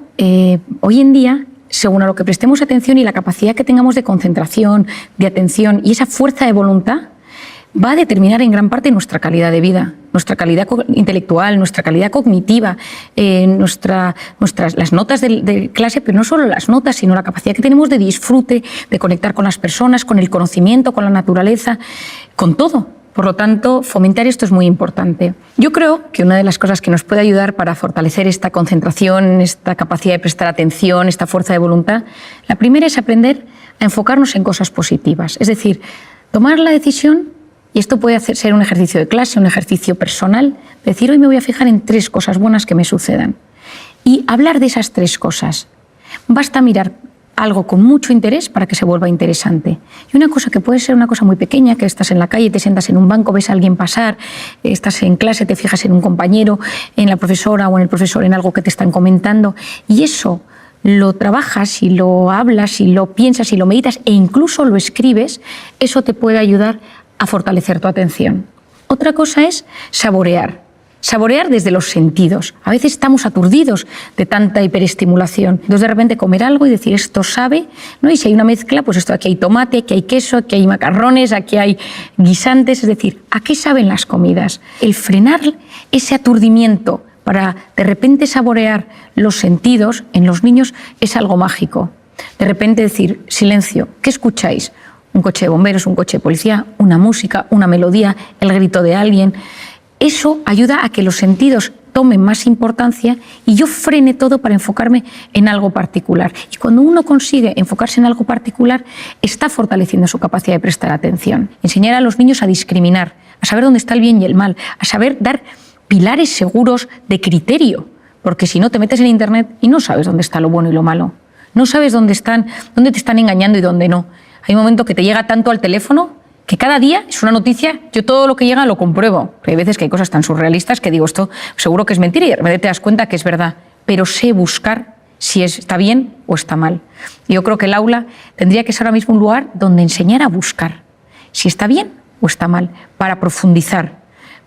hoy en día, según a lo que prestemos atención y la capacidad que tengamos de concentración, de atención y esa fuerza de voluntad, va a determinar en gran parte nuestra calidad de vida, nuestra calidad intelectual, nuestra calidad cognitiva, las notas de clase, pero no solo las notas, sino la capacidad que tenemos de disfrute, de conectar con las personas, con el conocimiento, con la naturaleza, con todo. Por lo tanto, fomentar esto es muy importante. Yo creo que una de las cosas que nos puede ayudar para fortalecer esta concentración, esta capacidad de prestar atención, esta fuerza de voluntad, la primera es aprender a enfocarnos en cosas positivas. Es decir, tomar la decisión, y esto puede ser un ejercicio de clase, un ejercicio personal, decir hoy me voy a fijar en 3 cosas buenas que me sucedan. Y hablar de esas 3 cosas. Basta mirar algo con mucho interés para que se vuelva interesante. Y una cosa que puede ser una cosa muy pequeña, que estás en la calle, te sientas en un banco, ves a alguien pasar, estás en clase, te fijas en un compañero, en la profesora o en el profesor, en algo que te están comentando, y eso lo trabajas y lo hablas y lo piensas y lo meditas e incluso lo escribes, eso te puede ayudar a fortalecer tu atención. Otra cosa es saborear. Saborear desde los sentidos. A veces estamos aturdidos de tanta hiperestimulación. Entonces, de repente, comer algo y decir, esto sabe, ¿no? Y si hay una mezcla, pues esto, aquí hay tomate, aquí hay queso, aquí hay macarrones, aquí hay guisantes. Es decir, ¿a qué saben las comidas? El frenar ese aturdimiento para, de repente, saborear los sentidos en los niños es algo mágico. De repente decir, silencio, ¿qué escucháis? Un coche de bomberos, un coche de policía, una música, una melodía, el grito de alguien. Eso ayuda a que los sentidos tomen más importancia y yo frene todo para enfocarme en algo particular. Y cuando uno consigue enfocarse en algo particular, está fortaleciendo su capacidad de prestar atención. Enseñar a los niños a discriminar, a saber dónde está el bien y el mal, a saber dar pilares seguros de criterio, porque si no te metes en Internet y no sabes dónde está lo bueno y lo malo. No sabes dónde te están engañando y dónde no. Hay un momento que te llega tanto al teléfono que cada día es una noticia, yo todo lo que llega lo compruebo. Hay veces que hay cosas tan surrealistas que digo, esto seguro que es mentira y de repente te das cuenta que es verdad. Pero sé buscar si está bien o está mal. Y yo creo que el aula tendría que ser ahora mismo un lugar donde enseñar a buscar si está bien o está mal, para profundizar,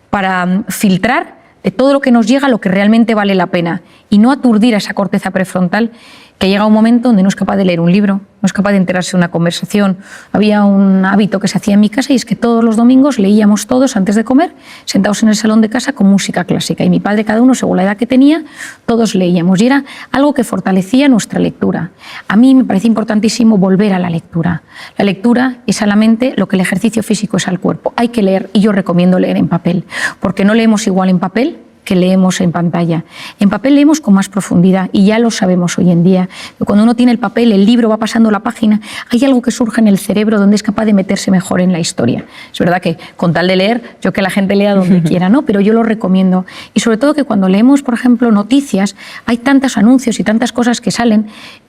para filtrar de todo lo que nos llega lo que realmente vale la pena y no aturdir a esa corteza prefrontal que llega un momento donde no es capaz de leer un libro, no es capaz de enterarse de una conversación. Había un hábito que se hacía en mi casa y es que todos los domingos leíamos todos antes de comer, sentados en el salón de casa con música clásica. Y mi padre, cada uno según la edad que tenía, todos leíamos. Y era algo que fortalecía nuestra lectura. A mí me parece importantísimo volver a la lectura. La lectura es a la mente lo que el ejercicio físico es al cuerpo. Hay que leer y yo recomiendo leer en papel, porque no leemos igual en papel que leemos en pantalla. En papel leemos con más profundidad y ya lo sabemos hoy en día. Cuando uno tiene el papel, el libro va pasando la página, hay algo que surge en el cerebro donde es capaz de meterse mejor en la historia. Es verdad que con tal de leer, yo que la gente lea donde quiera, ¿no? Pero yo lo recomiendo. Y sobre todo que cuando leemos, por ejemplo, noticias, hay tantos anuncios y tantas cosas que salen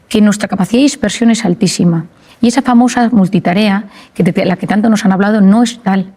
que nuestra capacidad de dispersión es altísima. Y esa famosa multitarea, de la que tanto nos han hablado, no es tal.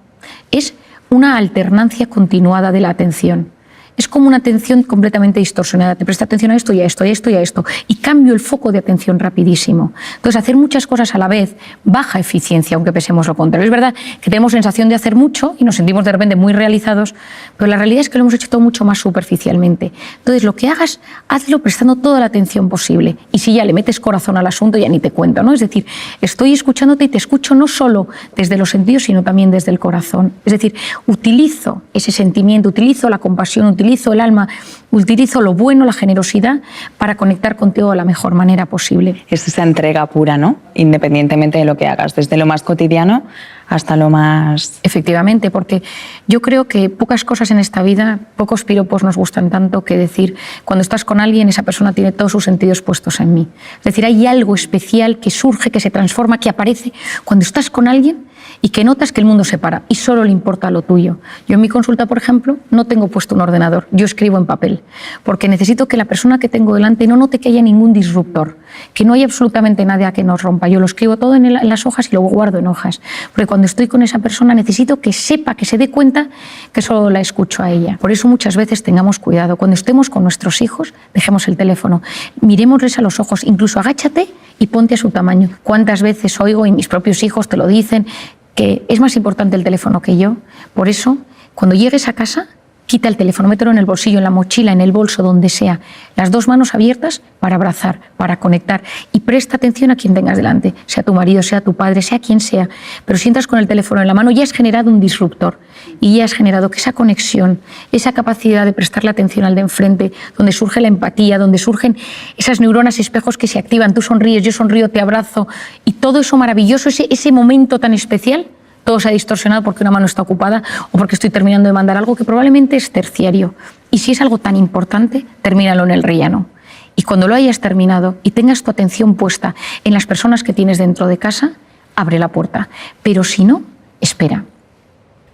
Es una alternancia continuada de la atención. Es como una atención completamente distorsionada. Te presta atención a esto y a esto y a esto y a esto. Y cambio el foco de atención rapidísimo. Entonces, hacer muchas cosas a la vez baja eficiencia, aunque pensemos lo contrario. Es verdad que tenemos sensación de hacer mucho y nos sentimos de repente muy realizados, pero la realidad es que lo hemos hecho todo mucho más superficialmente. Entonces, lo que hagas, hazlo prestando toda la atención posible. Y si ya le metes corazón al asunto, ya ni te cuento, ¿no? Es decir, estoy escuchándote y te escucho no solo desde los sentidos, sino también desde el corazón. Es decir, utilizo ese sentimiento, utilizo la compasión, utilizo el alma, utilizo lo bueno, la generosidad para conectar contigo de la mejor manera posible. Es esa entrega pura, ¿no? Independientemente de lo que hagas, desde lo más cotidiano hasta lo más... Efectivamente, porque yo creo que pocas cosas en esta vida, pocos piropos nos gustan tanto que decir, cuando estás con alguien, esa persona tiene todos sus sentidos puestos en mí. Es decir, hay algo especial que surge, que se transforma, que aparece cuando estás con alguien y que notas que el mundo se para y solo le importa lo tuyo. Yo en mi consulta, por ejemplo, no tengo puesto un ordenador, yo escribo en papel, porque necesito que la persona que tengo delante no note que haya ningún disruptor, que no haya absolutamente nada que nos rompa. Yo lo escribo todo en las hojas y lo guardo en hojas, porque cuando estoy con esa persona necesito que sepa, que se dé cuenta que solo la escucho a ella. Por eso muchas veces tengamos cuidado. Cuando estemos con nuestros hijos, dejemos el teléfono, mirémosles a los ojos, incluso agáchate y ponte a su tamaño. ¿Cuántas veces oigo, y mis propios hijos te lo dicen, que es más importante el teléfono que yo? Por eso, cuando llegues a casa, quita el teléfono, mételo en el bolsillo, en la mochila, en el bolso, donde sea. Las dos manos abiertas para abrazar, para conectar. Y presta atención a quien tengas delante, sea tu marido, sea tu padre, sea quien sea. Pero si entras con el teléfono en la mano, ya has generado un disruptor. Y ya has generado que esa conexión, esa capacidad de prestarle atención al de enfrente, donde surge la empatía, donde surgen esas neuronas espejos que se activan, tú sonríes, yo sonrío, te abrazo, y todo eso maravilloso, ese momento tan especial, todo se ha distorsionado porque una mano está ocupada o porque estoy terminando de mandar algo que probablemente es terciario. Y si es algo tan importante, termínalo en el rellano. Y cuando lo hayas terminado y tengas tu atención puesta en las personas que tienes dentro de casa, abre la puerta. Pero si no, espera.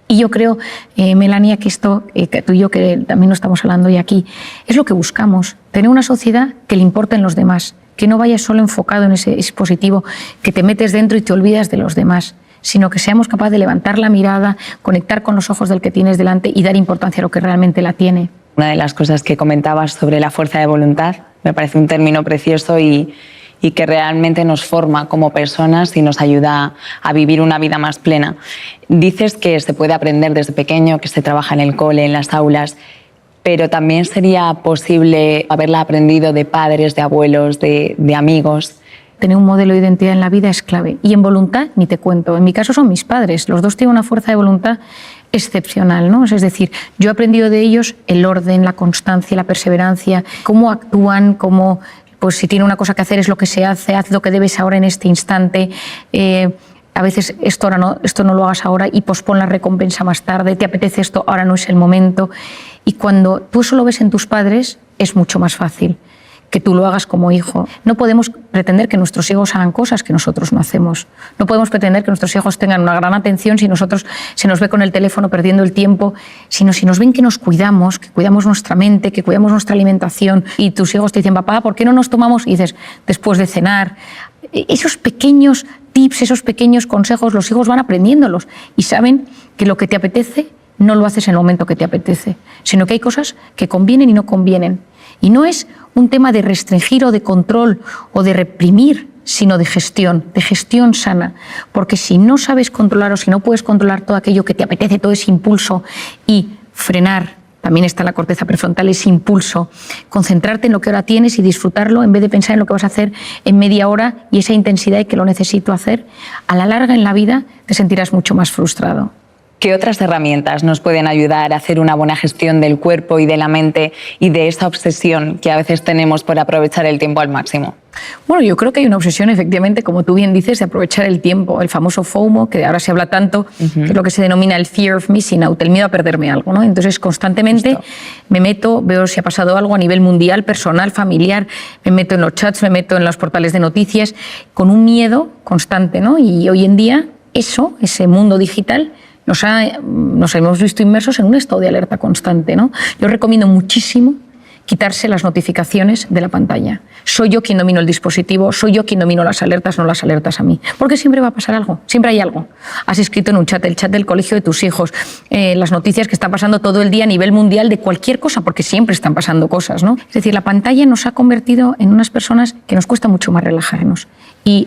Y yo creo, Melania, que esto, que tú y yo que también lo estamos hablando hoy aquí, es lo que buscamos. Tener una sociedad que le importen los demás, que no vayas solo enfocado en ese dispositivo, que te metes dentro y te olvidas de los demás, sino que seamos capaces de levantar la mirada, conectar con los ojos del que tienes delante y dar importancia a lo que realmente la tiene. Una de las cosas que comentabas sobre la fuerza de voluntad me parece un término precioso y que realmente nos forma como personas y nos ayuda a vivir una vida más plena. Dices que se puede aprender desde pequeño, que se trabaja en el cole, en las aulas, pero también sería posible haberla aprendido de padres, de abuelos, de amigos. Tener un modelo de identidad en la vida es clave. Y en voluntad, ni te cuento. En mi caso son mis padres. Los dos tienen una fuerza de voluntad excepcional, ¿no? Es decir, yo he aprendido de ellos el orden, la constancia, la perseverancia, cómo actúan, cómo, pues si tiene una cosa que hacer es lo que se hace, haz lo que debes ahora en este instante. A veces esto no lo hagas ahora y pospon la recompensa más tarde. Te apetece esto, ahora no es el momento. Y cuando tú eso lo ves en tus padres, es mucho más fácil que tú lo hagas como hijo. No podemos pretender que nuestros hijos hagan cosas que nosotros no hacemos. No podemos pretender que nuestros hijos tengan una gran atención si nosotros se nos ve con el teléfono perdiendo el tiempo, sino si nos ven que nos cuidamos, que cuidamos nuestra mente, que cuidamos nuestra alimentación, y tus hijos te dicen, papá, ¿por qué no nos tomamos? Y dices, después de cenar. Esos pequeños tips, esos pequeños consejos, los hijos van aprendiéndolos y saben que lo que te apetece no lo haces en el momento que te apetece, sino que hay cosas que convienen y no convienen. Y no es un tema de restringir o de control o de reprimir, sino de gestión sana. Porque si no sabes controlar o si no puedes controlar todo aquello que te apetece, todo ese impulso, y frenar, también está en la corteza prefrontal ese impulso, concentrarte en lo que ahora tienes y disfrutarlo en vez de pensar en lo que vas a hacer en media hora y esa intensidad y que lo necesito hacer, a la larga en la vida te sentirás mucho más frustrado. ¿Qué otras herramientas nos pueden ayudar a hacer una buena gestión del cuerpo y de la mente y de esa obsesión que a veces tenemos por aprovechar el tiempo al máximo? Bueno, yo creo que hay una obsesión, efectivamente, como tú bien dices, de aprovechar el tiempo, el famoso FOMO, que ahora se habla tanto, que es lo que se denomina el fear of missing out, el miedo a perderme algo, ¿no? Entonces, constantemente me meto, veo si ha pasado algo a nivel mundial, personal, familiar, me meto en los chats, me meto en los portales de noticias, con un miedo constante, ¿no? Y hoy en día, ese mundo digital, nos hemos visto inmersos en un estado de alerta constante, ¿no? Yo recomiendo muchísimo quitarse las notificaciones de la pantalla. Soy yo quien domino el dispositivo, soy yo quien domino las alertas, no las alertas a mí. Porque siempre va a pasar algo, siempre hay algo. Has escrito en un chat, el chat del colegio de tus hijos, las noticias que están pasando todo el día a nivel mundial de cualquier cosa, porque siempre están pasando cosas, ¿no? Es decir, la pantalla nos ha convertido en unas personas que nos cuesta mucho más relajarnos y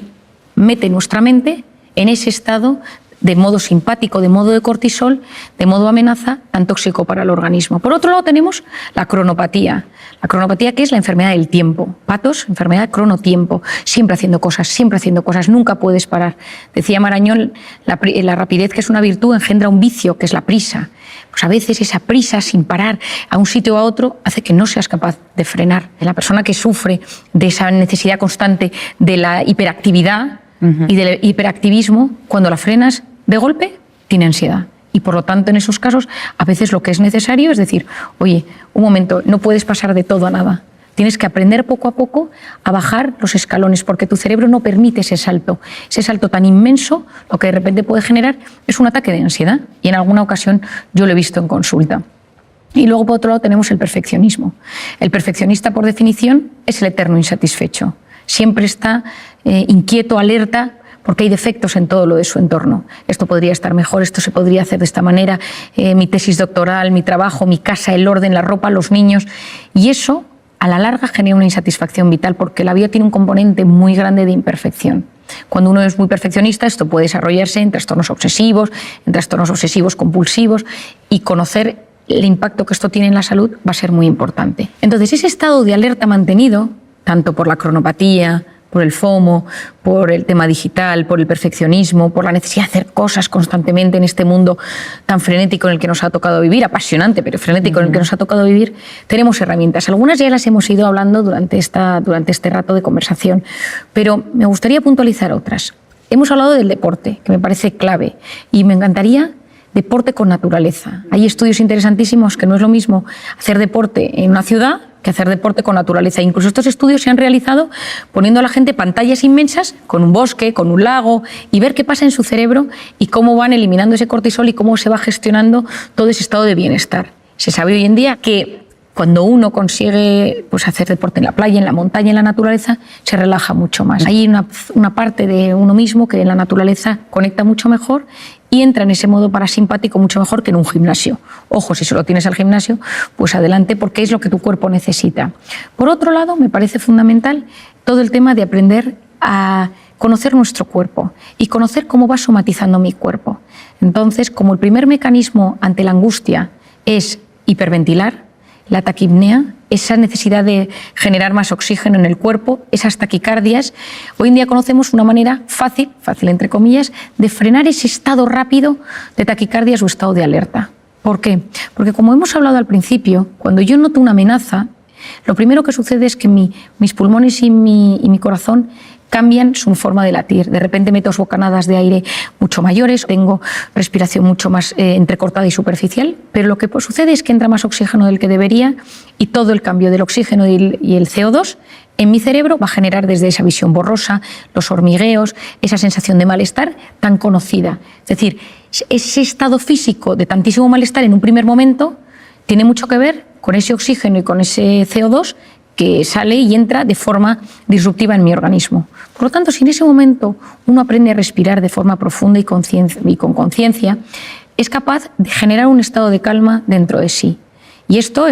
mete nuestra mente en ese estado de modo simpático, de modo de cortisol, de modo amenaza, tan tóxico para el organismo. Por otro lado tenemos la cronopatía. La cronopatía, que es la enfermedad del tiempo. Patos, enfermedad cronotiempo. Siempre haciendo cosas, nunca puedes parar. Decía Marañón, la rapidez, que es una virtud, engendra un vicio, que es la prisa. Pues a veces esa prisa sin parar a un sitio o a otro hace que no seas capaz de frenar. La persona que sufre de esa necesidad constante de la hiperactividad y del hiperactivismo, cuando la frenas de golpe, tiene ansiedad. Y por lo tanto, en esos casos, a veces lo que es necesario es decir, oye, un momento, no puedes pasar de todo a nada. Tienes que aprender poco a poco a bajar los escalones, porque tu cerebro no permite ese salto tan inmenso. Lo que de repente puede generar es un ataque de ansiedad. Y en alguna ocasión yo lo he visto en consulta. Y luego, por otro lado, tenemos el perfeccionismo. El perfeccionista, por definición, es el eterno insatisfecho. Siempre está inquieto, alerta, porque hay defectos en todo lo de su entorno. Esto podría estar mejor, esto se podría hacer de esta manera, mi tesis doctoral, mi trabajo, mi casa, el orden, la ropa, los niños. Y eso, a la larga, genera una insatisfacción vital, porque la vida tiene un componente muy grande de imperfección. Cuando uno es muy perfeccionista, esto puede desarrollarse en trastornos obsesivos compulsivos, y conocer el impacto que esto tiene en la salud va a ser muy importante. Entonces, ese estado de alerta mantenido, tanto por la cronopatía, por el FOMO, por el tema digital, por el perfeccionismo, por la necesidad de hacer cosas constantemente en este mundo tan frenético en el que nos ha tocado vivir, apasionante, pero frenético en el que nos ha tocado vivir, tenemos herramientas. Algunas ya las hemos ido hablando durante este rato de conversación, pero me gustaría puntualizar otras. Hemos hablado del deporte, que me parece clave, y me encantaría deporte con naturaleza. Hay estudios interesantísimos que no es lo mismo hacer deporte en una ciudad que hacer deporte con naturaleza. Incluso estos estudios se han realizado poniendo a la gente pantallas inmensas con un bosque, con un lago, y ver qué pasa en su cerebro y cómo van eliminando ese cortisol y cómo se va gestionando todo ese estado de bienestar. Se sabe hoy en día que cuando uno consigue hacer deporte en la playa, en la montaña, en la naturaleza, se relaja mucho más. Hay una parte de uno mismo que en la naturaleza conecta mucho mejor y entra en ese modo parasimpático mucho mejor que en un gimnasio. Ojo, si solo tienes al gimnasio, pues adelante, porque es lo que tu cuerpo necesita. Por otro lado, me parece fundamental todo el tema de aprender a conocer nuestro cuerpo y conocer cómo va somatizando mi cuerpo. Entonces, como el primer mecanismo ante la angustia es hiperventilar, la taquipnea, esa necesidad de generar más oxígeno en el cuerpo, esas taquicardias, hoy en día conocemos una manera fácil entre comillas, de frenar ese estado rápido de taquicardias o estado de alerta. ¿Por qué? Porque como hemos hablado al principio, cuando yo noto una amenaza, lo primero que sucede es que mis pulmones y mi corazón cambian su forma de latir. De repente meto bocanadas de aire mucho mayores, tengo respiración mucho más entrecortada y superficial, pero lo que sucede es que entra más oxígeno del que debería y todo el cambio del oxígeno y el CO2 en mi cerebro va a generar desde esa visión borrosa, los hormigueos, esa sensación de malestar tan conocida. Es decir, ese estado físico de tantísimo malestar en un primer momento tiene mucho que ver con ese oxígeno y con ese CO2 que sale y entra de forma disruptiva en mi organismo. Por lo tanto, si en ese momento uno aprende a respirar de forma profunda y con conciencia, es capaz de generar un estado de calma dentro de sí. Y esto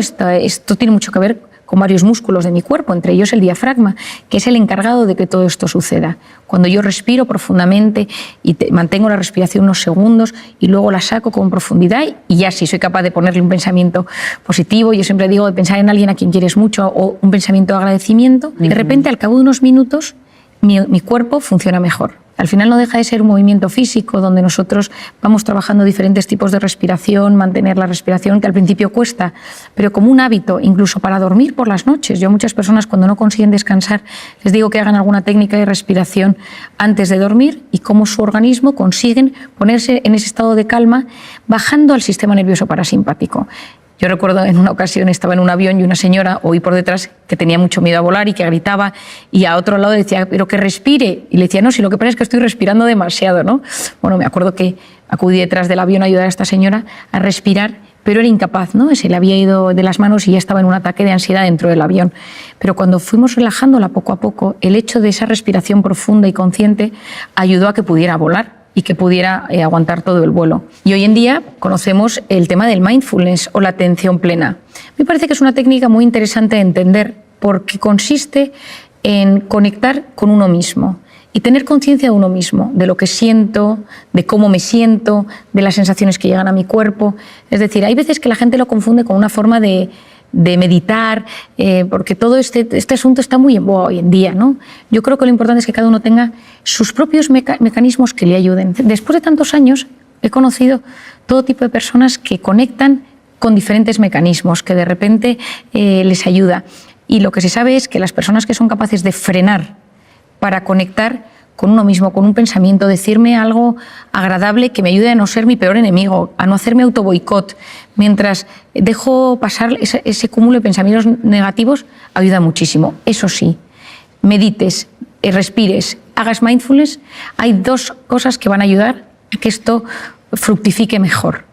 tiene mucho que ver con varios músculos de mi cuerpo, entre ellos el diafragma, que es el encargado de que todo esto suceda. Cuando yo respiro profundamente y mantengo la respiración unos segundos y luego la saco con profundidad y ya si soy capaz de ponerle un pensamiento positivo, yo siempre digo de pensar en alguien a quien quieres mucho o un pensamiento de agradecimiento, de repente al cabo de unos minutos mi cuerpo funciona mejor. Al final no deja de ser un movimiento físico donde nosotros vamos trabajando diferentes tipos de respiración, mantener la respiración, que al principio cuesta, pero como un hábito, incluso para dormir por las noches. Yo a muchas personas cuando no consiguen descansar les digo que hagan alguna técnica de respiración antes de dormir y cómo su organismo consiguen ponerse en ese estado de calma bajando al sistema nervioso parasimpático. Yo recuerdo en una ocasión estaba en un avión y una señora oí por detrás que tenía mucho miedo a volar y que gritaba, y a otro lado decía, pero que respire. Y le decía, no, si lo que pasa es que estoy respirando demasiado, ¿no? Bueno, me acuerdo que acudí detrás del avión a ayudar a esta señora a respirar, pero era incapaz, ¿no? Se le había ido de las manos y ya estaba en un ataque de ansiedad dentro del avión. Pero cuando fuimos relajándola poco a poco, el hecho de esa respiración profunda y consciente ayudó a que pudiera volar y que pudiera aguantar todo el vuelo. Y hoy en día conocemos el tema del mindfulness o la atención plena. Me parece que es una técnica muy interesante de entender porque consiste en conectar con uno mismo y tener conciencia de uno mismo, de lo que siento, de cómo me siento, de las sensaciones que llegan a mi cuerpo. Es decir, hay veces que la gente lo confunde con una forma de meditar, porque todo este asunto está muy en boga hoy en día, ¿no? Yo creo que lo importante es que cada uno tenga sus propios mecanismos que le ayuden. Después de tantos años he conocido todo tipo de personas que conectan con diferentes mecanismos, que de repente les ayuda. Y lo que se sabe es que las personas que son capaces de frenar para conectar con uno mismo, con un pensamiento, decirme algo agradable que me ayude a no ser mi peor enemigo, a no hacerme autoboicot. Mientras dejo pasar ese cúmulo de pensamientos negativos, ayuda muchísimo. Eso sí, medites, respires, hagas mindfulness, hay dos cosas que van a ayudar a que esto fructifique mejor.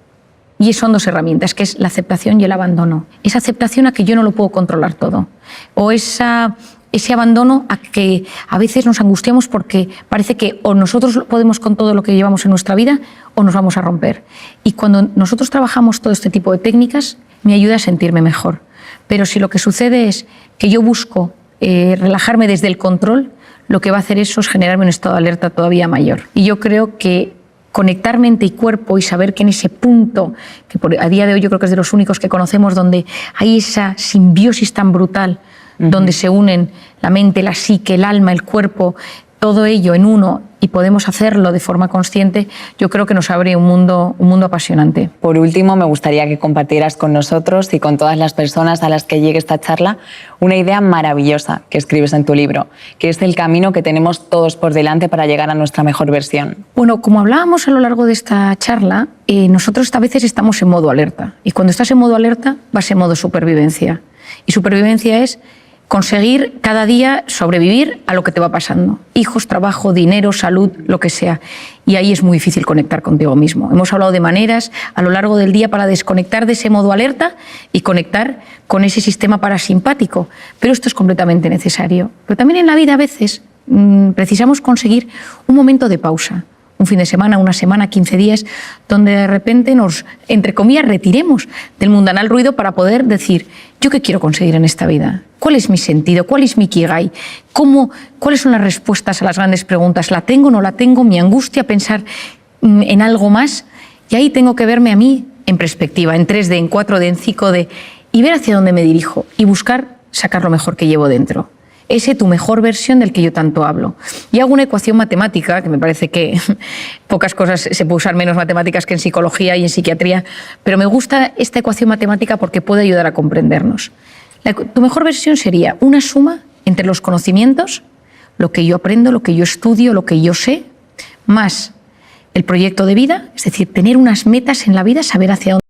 Y son dos herramientas, que es la aceptación y el abandono. Esa aceptación a que yo no lo puedo controlar todo. O ese abandono a que a veces nos angustiamos porque parece que o nosotros podemos con todo lo que llevamos en nuestra vida o nos vamos a romper. Y cuando nosotros trabajamos todo este tipo de técnicas, me ayuda a sentirme mejor. Pero si lo que sucede es que yo busco relajarme desde el control, lo que va a hacer eso es generarme un estado de alerta todavía mayor. Y yo creo que conectar mente y cuerpo y saber que en ese punto, que a día de hoy yo creo que es de los únicos que conocemos, donde hay esa simbiosis tan brutal, donde se unen la mente, la psique, el alma, el cuerpo, todo ello en uno, y podemos hacerlo de forma consciente, yo creo que nos abre un mundo apasionante. Por último, me gustaría que compartieras con nosotros y con todas las personas a las que llegue esta charla una idea maravillosa que escribes en tu libro, que es el camino que tenemos todos por delante para llegar a nuestra mejor versión. Bueno, como hablábamos a lo largo de esta charla, nosotros a veces estamos en modo alerta, y cuando estás en modo alerta vas en modo supervivencia, y supervivencia es conseguir cada día sobrevivir a lo que te va pasando. Hijos, trabajo, dinero, salud, lo que sea. Y ahí es muy difícil conectar contigo mismo. Hemos hablado de maneras a lo largo del día para desconectar de ese modo alerta y conectar con ese sistema parasimpático. Pero esto es completamente necesario. Pero también en la vida a veces precisamos conseguir un momento de pausa. Un fin de semana, una semana, 15 días, donde de repente nos, entre comillas, retiremos del mundanal ruido para poder decir, ¿yo qué quiero conseguir en esta vida? ¿Cuál es mi sentido? ¿Cuál es mi ikigai? ¿Cuáles son las respuestas a las grandes preguntas? ¿La tengo o no la tengo? ¿Mi angustia? ¿Pensar en algo más? Y ahí tengo que verme a mí en perspectiva, en 3D, en 4D, en 5D, y ver hacia dónde me dirijo y buscar sacar lo mejor que llevo dentro. Ese tu mejor versión del que yo tanto hablo. Y hago una ecuación matemática, que me parece que pocas cosas se puede usar menos matemáticas que en psicología y en psiquiatría, pero me gusta esta ecuación matemática porque puede ayudar a comprendernos. Tu mejor versión sería una suma entre los conocimientos, lo que yo aprendo, lo que yo estudio, lo que yo sé, más el proyecto de vida, es decir, tener unas metas en la vida, saber hacia dónde.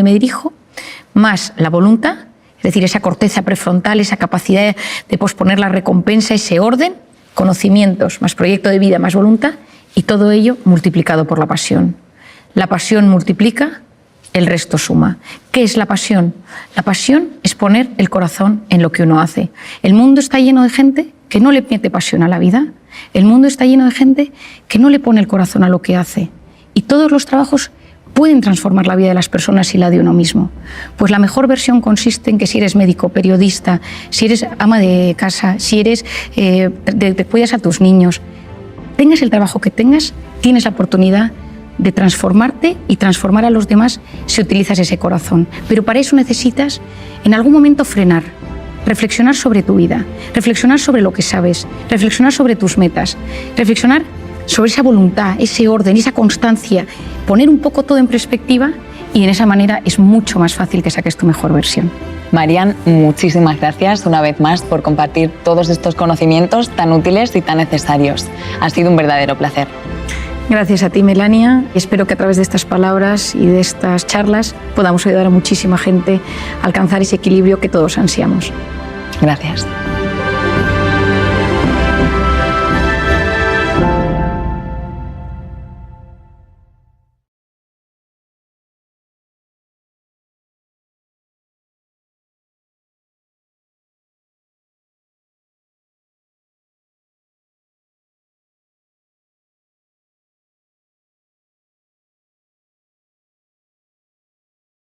me dirijo, más la voluntad, es decir, esa corteza prefrontal, esa capacidad de posponer la recompensa, ese orden, conocimientos, más proyecto de vida, más voluntad, y todo ello multiplicado por la pasión. La pasión multiplica, el resto suma. ¿Qué es la pasión? La pasión es poner el corazón en lo que uno hace. El mundo está lleno de gente que no le mete pasión a la vida. El mundo está lleno de gente que no le pone el corazón a lo que hace. Y todos los trabajos pueden transformar la vida de las personas y la de uno mismo. Pues la mejor versión consiste en que si eres médico, periodista, si eres ama de casa, si eres te cuidas a tus niños, tengas el trabajo que tengas, tienes la oportunidad de transformarte y transformar a los demás si utilizas ese corazón. Pero para eso necesitas en algún momento frenar, reflexionar sobre tu vida, reflexionar sobre lo que sabes, reflexionar sobre tus metas, reflexionar sobre esa voluntad, ese orden, esa constancia, poner un poco todo en perspectiva, y en esa manera es mucho más fácil que saques tu mejor versión. Marian, muchísimas gracias una vez más por compartir todos estos conocimientos tan útiles y tan necesarios. Ha sido un verdadero placer. Gracias a ti, Melania. Espero que a través de estas palabras y de estas charlas podamos ayudar a muchísima gente a alcanzar ese equilibrio que todos ansiamos. Gracias.